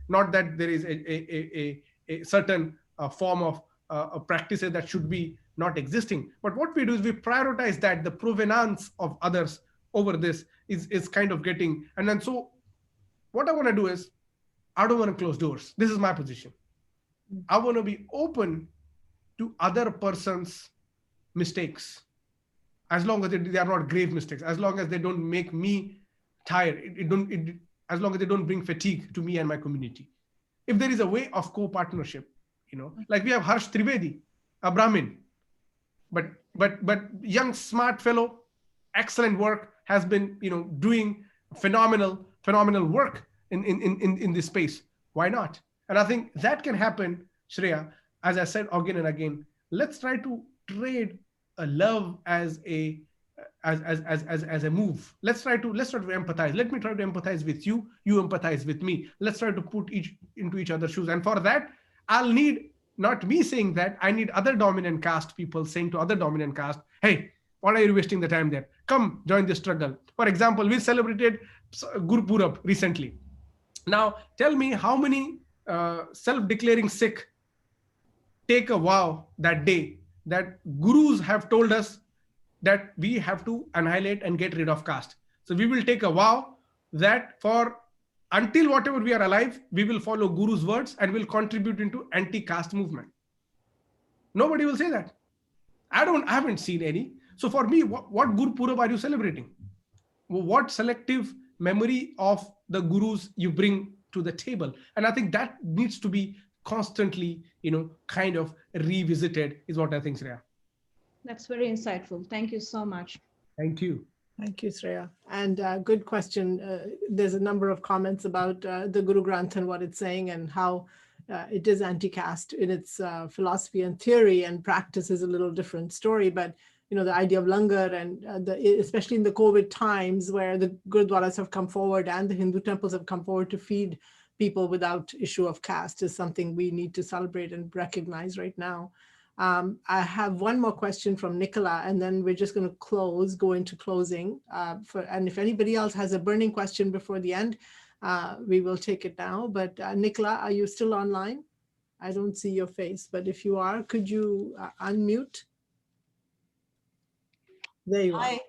not that there is a certain form of practices that should be not existing. But what we do is we prioritize that the provenance of others over this is kind of getting, and then so what I want to do is, I don't want to close doors. This is my position. I want to be open to other person's mistakes, as long as they are not grave mistakes, as long as they don't make me tired, as long as they don't bring fatigue to me and my community. If there is a way of co-partnership, like we have Harsh Trivedi, a Brahmin, but young, smart fellow, excellent work, has been doing phenomenal work in this space. Why not? And I think that can happen, Shreya. As I said again and again, let's try to trade a love as a move. Let's try to empathize. Let me try to empathize with you. You empathize with me. Let's try to put into each other's shoes. And for that, I'll need not me saying that. I need other dominant caste people saying to other dominant caste, "Hey, why are you wasting the time there? Come join the struggle." For example, we celebrated Guru Purab recently. Now, tell me how many self-declaring Sikh take a vow that day that gurus have told us that we have to annihilate and get rid of caste. So we will take a vow that until whatever we are alive, we will follow Guru's words and will contribute into anti-caste movement. Nobody will say that. I haven't seen any. So for me, what Guru Purab are you celebrating? What selective memory of the gurus you bring to the table? And I think that needs to be constantly, kind of revisited, is what I think, Shreya. That's very insightful. Thank you so much. Thank you. Thank you, Shreya. And good question. There's a number of comments about the Guru Granth and what it's saying and how it is anti-caste in its philosophy and theory, and practice is a little different story. But the idea of langar and especially in the COVID times where the Gurudwaras have come forward and the Hindu temples have come forward to feed people without issue of caste is something we need to celebrate and recognize right now. I have one more question from Nicola, and then we're just going to go into closing. And if anybody else has a burning question before the end, we will take it now. But Nicola, are you still online? I don't see your face, but if you are, could you unmute? There you are.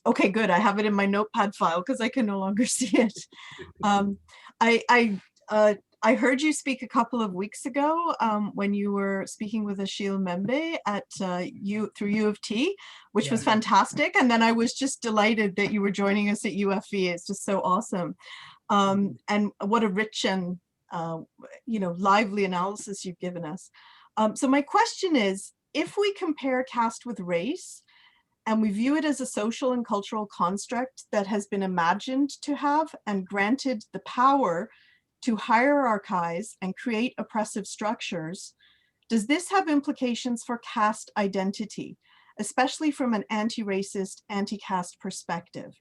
Okay, good. I have it in my notepad file because I can no longer see it. I heard you speak a couple of weeks ago when you were speaking with Ashil Membe at through U of T, which was fantastic. And then I was just delighted that you were joining us at UFE. It's just so awesome. And what a rich and lively analysis you've given us. So my question is, if we compare caste with race, and we view it as a social and cultural construct that has been imagined to have and granted the power to hierarchize and create oppressive structures, does this have implications for caste identity, especially from an anti-racist, anti-caste perspective?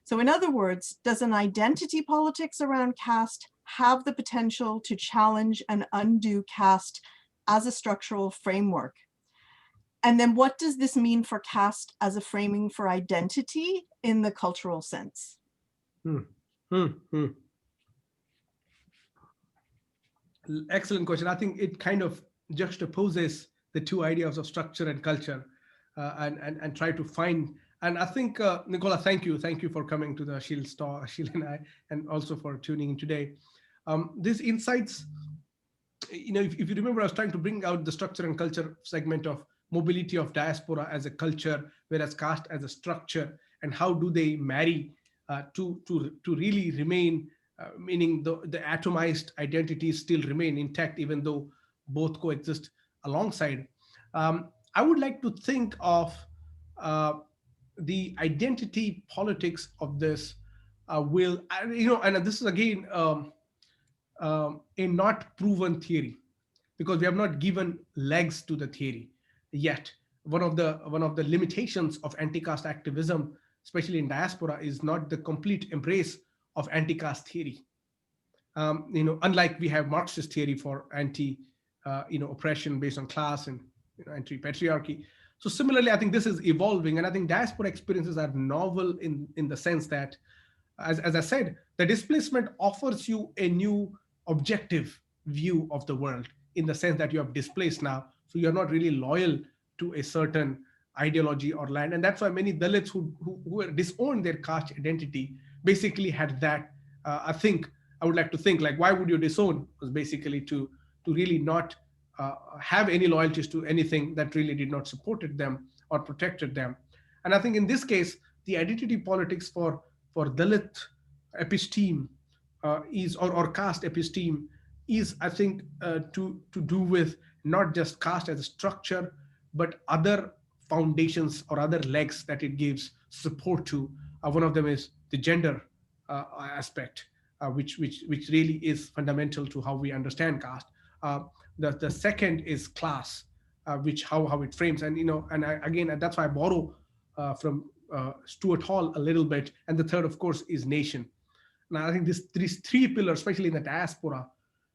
So in other words, does an identity politics around caste have the potential to challenge and undo caste as a structural framework? And then what does this mean for caste as a framing for identity in the cultural sense? Excellent question. I think it kind of juxtaposes the two ideas of structure and culture, and try to find. And I think, Nicola, thank you for coming to the Shield store, Shield and I, and also for tuning in today. These insights, if you remember, I was trying to bring out the structure and culture segment of mobility of diaspora as a culture, whereas caste as a structure, and how do they marry to really remain, meaning the atomized identities still remain intact, even though both coexist alongside. I would like to think of the identity politics of this and this is again a not proven theory, because we have not given legs to the theory yet. One of the limitations of anti-caste activism, especially in diaspora, is not the complete embrace of anti-caste theory. Unlike we have Marxist theory for oppression based on class and anti-patriarchy. So similarly, I think this is evolving, and I think diaspora experiences are novel in the sense that, as I said, the displacement offers you a new objective view of the world, in the sense that you have displaced now, so you're not really loyal to a certain ideology or land. And that's why many Dalits who disowned their caste identity basically had that. I would like to think, like, why would you disown? Was basically to really not have any loyalties to anything that really did not supported them or protected them. And I think in this case, the identity politics for Dalit episteme is, or caste episteme is, I think, to do with not just caste as a structure, but other foundations or other legs that it gives support to. One of them is the gender aspect, which really is fundamental to how we understand caste. The second is class, which how it frames, and again, that's why I borrow from Stuart Hall a little bit. And the third, of course, is nation. Now, I think these three pillars, especially in the diaspora,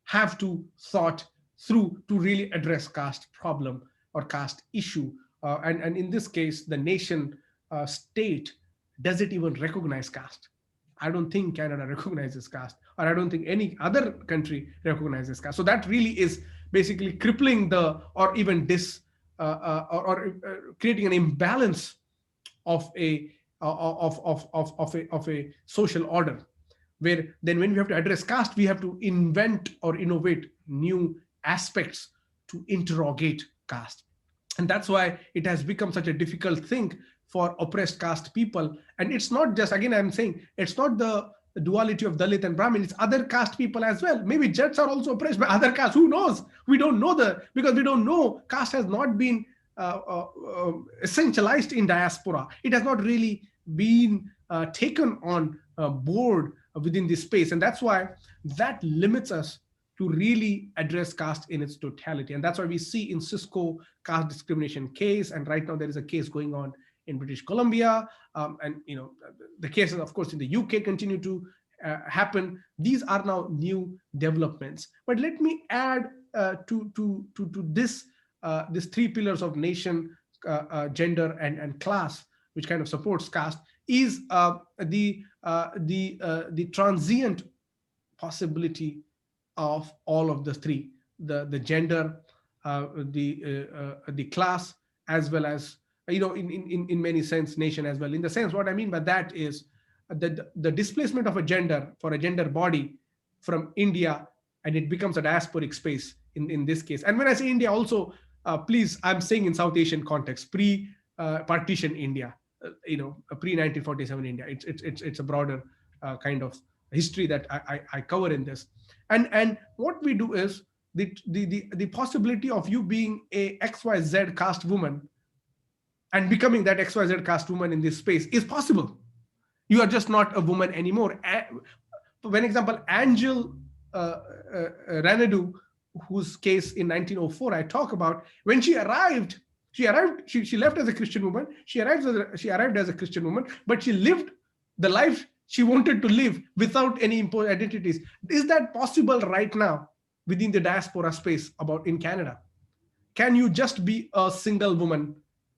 have to thought through to really address caste problem or caste issue. And in this case, the nation state, does it even recognize caste? I don't think Canada recognizes caste, or I don't think any other country recognizes caste. So that really is basically crippling or even creating an imbalance of a social order, where then when we have to address caste, we have to invent or innovate new aspects to interrogate caste. And that's why it has become such a difficult thing for oppressed caste people. And it's not just, again, I'm saying, it's not the duality of Dalit and Brahmin, it's other caste people as well. Maybe Jats are also oppressed by other castes, who knows? We don't know because we don't know. Caste has not been essentialized in diaspora. It has not really been taken on board within this space. And that's why that limits us to really address caste in its totality. And that's why we see in Cisco caste discrimination case, and right now there is a case going on in British Columbia, and the cases, of course, in the UK continue to happen. These are now new developments. But let me add to this these three pillars of nation, gender, and class, which kind of supports caste, is the transient possibility of all of the three: the gender, the class, as well as in many sense nation as well. In the sense, what I mean by that is the displacement of a gender for a gender body from India, and it becomes a diasporic space in this case. And when I say India, also please, I'm saying in South Asian context, pre-partition India, pre-1947 India. It's a broader kind of history that I cover in this. And what we do is the possibility of you being a XYZ caste woman and becoming that XYZ caste woman in this space is possible. You are just not a woman anymore. For example, Angel Ranadu, whose case in 1904 I talk about, when she arrived, she left as a Christian woman. She arrived as a Christian woman, but she lived the life she wanted to live without any imposed identities. Is that possible right now within the diaspora space in Canada? can you just be a single woman,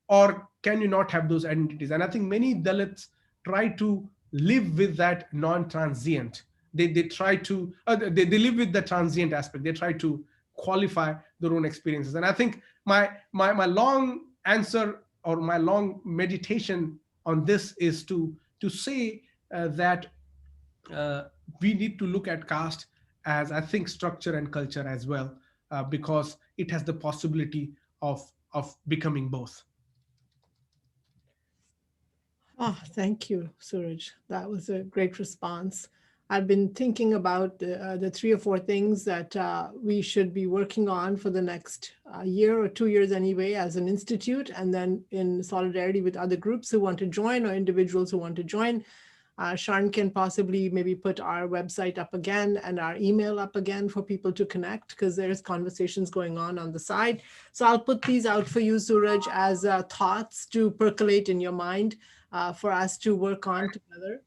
or can you not have those identities? And I think many Dalits try to live with that non-transient. They try to they live with the transient aspect. They try to qualify their own experiences. And I think my long answer, or my long meditation on this, is to say that we need to look at caste as, I think, structure and culture as well, because it has the possibility of becoming both. Oh, thank you, Suraj. That was a great response. I've been thinking about the 3 or 4 things that we should be working on for the next year or 2 years anyway, as an institute, and then in solidarity with other groups who want to join, or individuals who want to join. Sharon can possibly maybe put our website up again and our email up again for people to connect, because there's conversations going on the side. So I'll put these out for you, Suraj, as thoughts to percolate in your mind for us to work on together.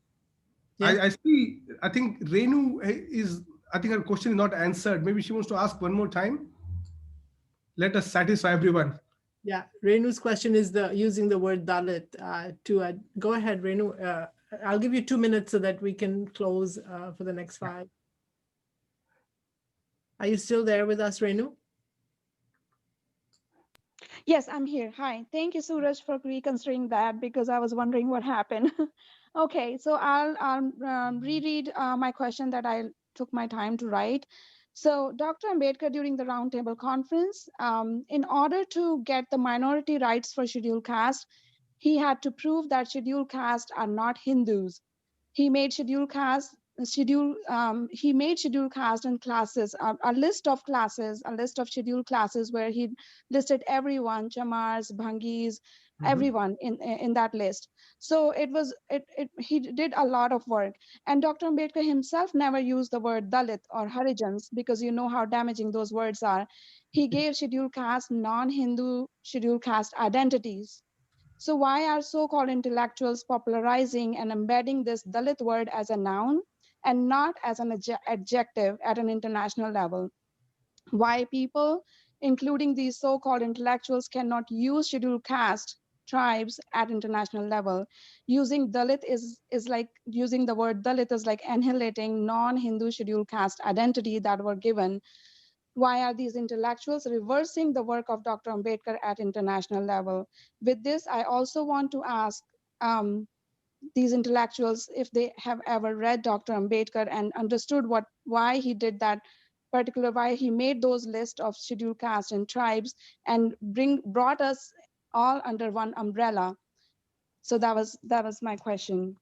Yes? I see. I think Renu is, I think her question is not answered. Maybe she wants to ask one more time. Let us satisfy everyone. Yeah, Renu's question is using the word Dalit go ahead, Renu. I'll give you 2 minutes so that we can close for the next 5. Are you still there with us, Renu? Yes, I'm here. Hi. Thank you, Suraj, for reconsidering that, because I was wondering what happened. Okay, so I'll reread my question that I took my time to write. So Dr. Ambedkar, during the roundtable conference, in order to get the minority rights for scheduled caste, he had to prove that scheduled caste are not Hindus. He made scheduled caste and classes, a list of classes, a list of scheduled classes where he listed everyone, Chamars, Bhangis, everyone in that list. So he did a lot of work. And Dr. Ambedkar himself never used the word Dalit or Harijans, because you know how damaging those words are. He gave scheduled caste, non-Hindu scheduled caste identities. So why are so-called intellectuals popularizing and embedding this Dalit word as a noun and not as an adjective at an international level? Why people, including these so-called intellectuals, cannot use scheduled caste tribes at international level? Using Dalit is like using the word Dalit is like annihilating non-Hindu scheduled caste identity that were given. Why are these intellectuals reversing the work of Dr. Ambedkar at international level? With this, I also want to ask these intellectuals if they have ever read Dr. Ambedkar and understood why he did that why he made those lists of scheduled castes and tribes and brought us all under one umbrella. So that was my question.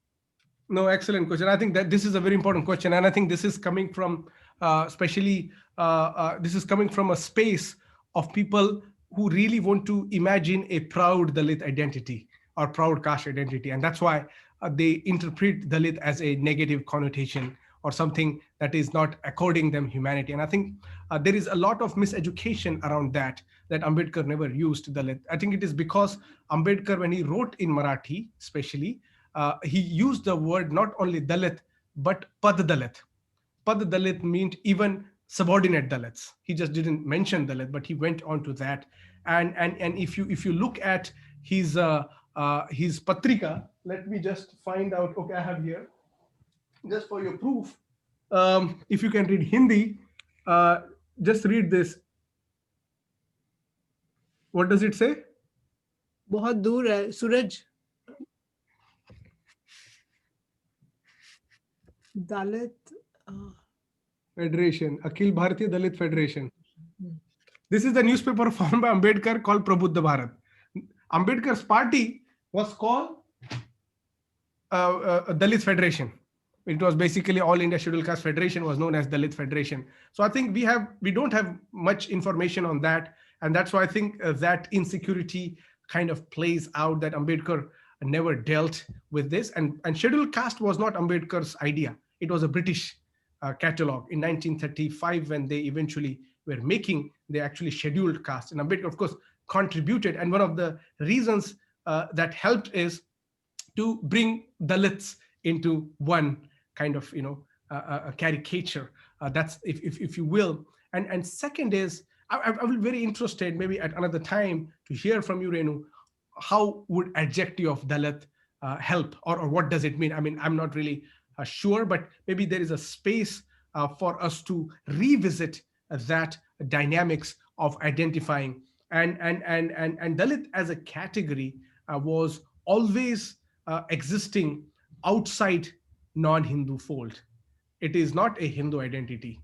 No, excellent question. I think that this is a very important question, and I think this is coming from, this is coming from a space of people who really want to imagine a proud Dalit identity or proud caste identity, and that's why they interpret Dalit as a negative connotation or something that is not according them humanity. And I think there is a lot of miseducation around that Ambedkar never used Dalit. I think it is because Ambedkar, when he wrote in Marathi, especially, he used the word not only Dalit, but Pad Dalit. Pad Dalit meant even subordinate Dalits. He just didn't mention Dalit, but he went on to that. And if you look at his Patrika, let me just find out. Okay, I have here, just for your proof. If you can read Hindi, just read this. What does it say? बहुत दूर है, सूरज. Dalit Federation, Akhil Bharatiya Dalit Federation. This is the newspaper formed by Ambedkar called Prabuddha Bharat. Ambedkar's party was called Dalit Federation. It was basically All India Scheduled Caste Federation was known as Dalit Federation. So I think we don't have much information on that. And that's why I think that insecurity kind of plays out, that Ambedkar never dealt with this. And scheduled caste was not Ambedkar's idea. It was a British catalog in 1935 when they eventually were making the actually scheduled caste. And Ambedkar, of course, contributed. And one of the reasons that helped is to bring Dalits into one kind of, a caricature. That's, if you will. And second is, I will be very interested maybe at another time to hear from you, Renu. How would adjective of Dalit help, or what does it mean? I mean, I'm not really sure, but maybe there is a space for us to revisit that dynamics of identifying. And Dalit as a category was always existing outside non-Hindu fold. It is not a Hindu identity.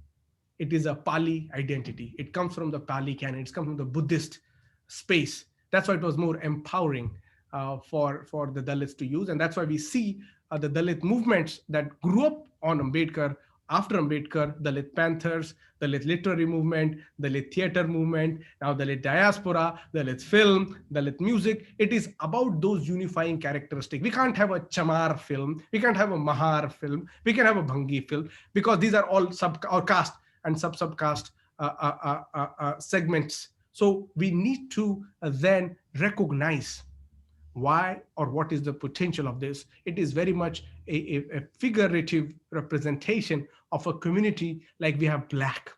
It is a Pali identity. It comes from the Pali canon. It's come from the Buddhist space. That's why it was more empowering for the Dalits to use. And that's why we see the Dalit movements that grew up on Ambedkar, after Ambedkar, Dalit Panthers, Dalit literary movement, Dalit theater movement, now Dalit diaspora, Dalit film, Dalit music. It is about those unifying characteristics. We can't have a Chamar film. We can't have a Mahar film. We can have a Bhangi film, because these are all caste and sub-caste segments. So we need to then recognize why or what is the potential of this. It is very much a figurative representation of a community, like we have Black.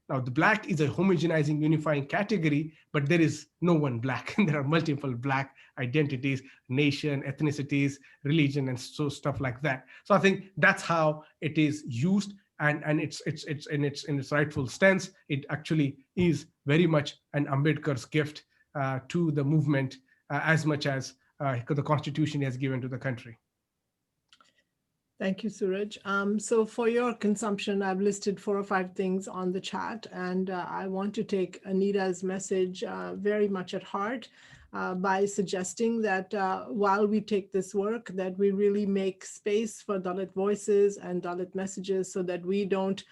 Now, the Black is a homogenizing, unifying category, but there is no one Black. There are multiple Black identities, nation, ethnicities, religion, and so stuff like that. So I think that's how it is used, and it's in its rightful stance. It actually is very much an Ambedkar's gift to the movement, as much as the Constitution has given to the country. Thank you, Suraj. So for your consumption, I've listed 4 or 5 things on the chat, and I want to take Anita's message very much at heart by suggesting that while we take this work, that we really make space for Dalit voices and Dalit messages, so that we don't,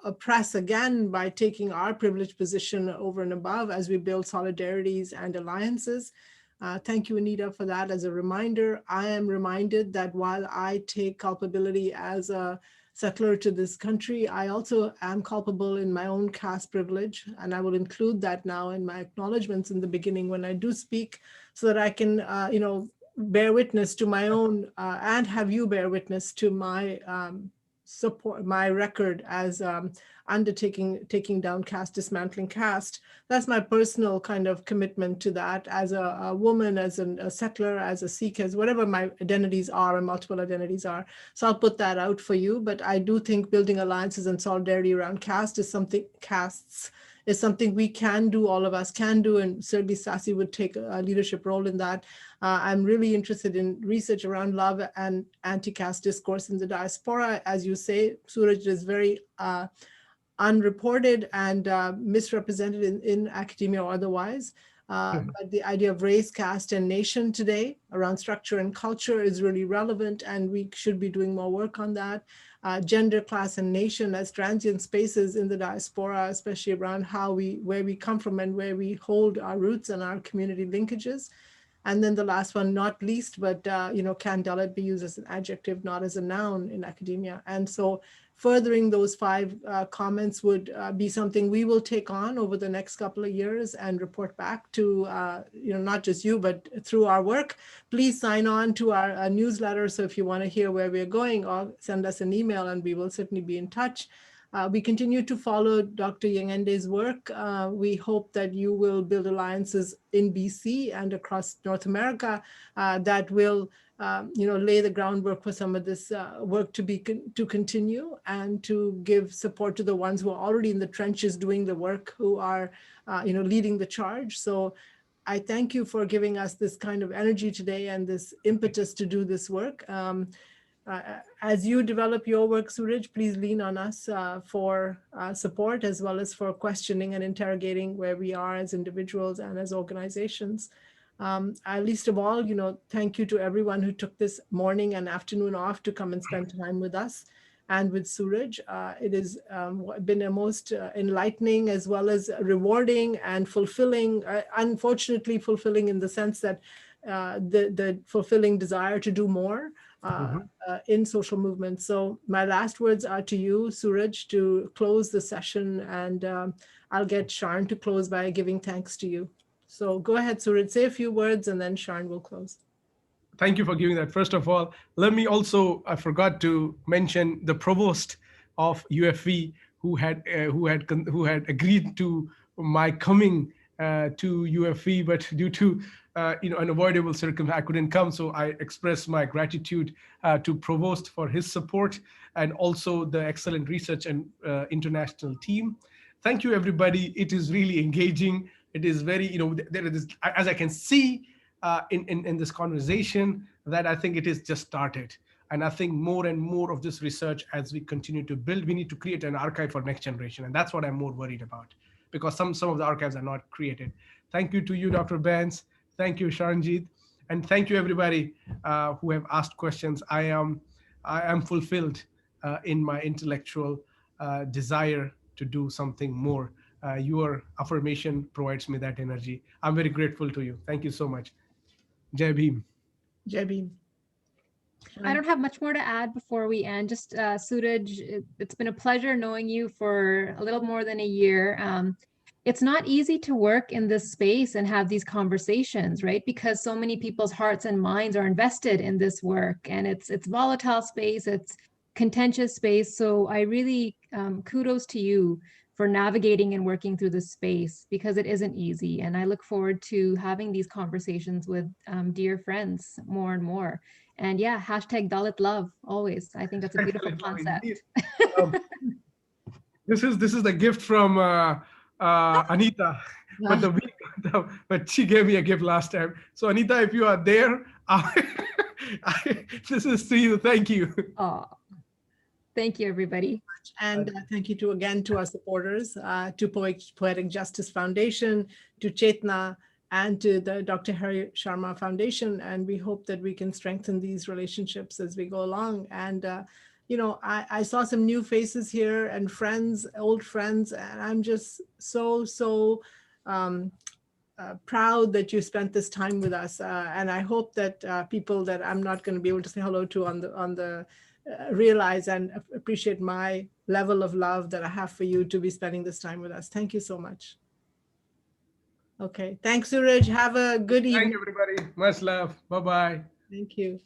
oppress again by taking our privileged position over and above as we build solidarities and alliances. Thank you, Anita, for that. As a reminder, I am reminded that while I take culpability as a settler to this country, I also am culpable in my own caste privilege, and I will include that now in my acknowledgements in the beginning when I do speak, so that I can, bear witness to my own and have you bear witness to my support, my record as taking down caste, dismantling caste. That's my personal kind of commitment to that as a woman, as a settler, as a Sikh, as whatever my identities are and multiple identities are. So I'll put that out for you. But I do think building alliances and solidarity around castes is something we can do, all of us can do, and certainly SASI would take a leadership role in that. I'm really interested in research around love and anti-caste discourse in the diaspora. As you say, Suraj, is very unreported and misrepresented in academia or otherwise. But the idea of race, caste, and nation today around structure and culture is really relevant, and we should be doing more work on that. Gender, class, and nation as transient spaces in the diaspora, especially around where we come from and where we hold our roots and our community linkages. And then the last one, not least, but can Dalit be used as an adjective, not as a noun in academia? And so furthering those 5 comments would be something we will take on over the next couple of years and report back to, not just you, but through our work. Please sign on to our newsletter. So if you want to hear where we're going, or send us an email and we will certainly be in touch. We continue to follow Dr. Ygende's work. We hope that you will build alliances in BC and across North America that will lay the groundwork for some of this work to continue, and to give support to the ones who are already in the trenches doing the work, who are leading the charge. So I thank you for giving us this kind of energy today and this impetus to do this work. As you develop your work, Suraj, please lean on us for support, as well as for questioning and interrogating where we are as individuals and as organizations. Least of all, thank you to everyone who took this morning and afternoon off to come and spend time with us and with Suraj. It has been a most enlightening, as well as rewarding and fulfilling, unfortunately fulfilling in the sense that the fulfilling desire to do more in social movements. So my last words are to you, Suraj, to close the session, and I'll get Sharn to close by giving thanks to you. So go ahead, Suraj, say a few words, and then Sharn will close. Thank you for giving that. First of all, let me also, I forgot to mention the provost of UFV, who had agreed to my coming to UFE, but due to unavoidable circumstances, I couldn't come. So I express my gratitude to Provost for his support, and also the excellent research and international team. Thank you, everybody. It is really engaging. It is very, there is, as I can see in this conversation, that I think it is just started. And I think more and more of this research, as we continue to build, we need to create an archive for next generation. And that's what I'm more worried about, because some of the archives are not created. Thank you to you, Dr. Benz. Thank you, Sharanjit. And thank you, everybody who have asked questions. I am fulfilled in my intellectual desire to do something more. Your affirmation provides me that energy. I'm very grateful to you. Thank you so much. Jai Bhim. Jai Bhim. I don't have much more to add before we end. Just Suraj, it's been a pleasure knowing you for a little more than a year. It's not easy to work in this space and have these conversations, right? Because so many people's hearts and minds are invested in this work, and it's volatile space, it's contentious space. So I really kudos to you for navigating and working through this space, because it isn't easy. And I look forward to having these conversations with dear friends more and more. And yeah, hashtag Dalit love always. I think that's a beautiful concept. This is the gift from Anita, but she gave me a gift last time. So Anita, if you are there, this is to you. Thank you. Oh, thank you, everybody. And thank you again to our supporters, to Poetic Justice Foundation, to Chetna, and to the Dr. Hari Sharma Foundation. And we hope that we can strengthen these relationships as we go along. And, I saw some new faces here and friends, old friends, and I'm just so proud that you spent this time with us. And I hope that people that I'm not going to be able to say hello to on the realize and appreciate my level of love that I have for you to be spending this time with us. Thank you so much. Okay, thanks, Suraj. Have a good evening. Thank you, everybody. Much love. Bye-bye. Thank you.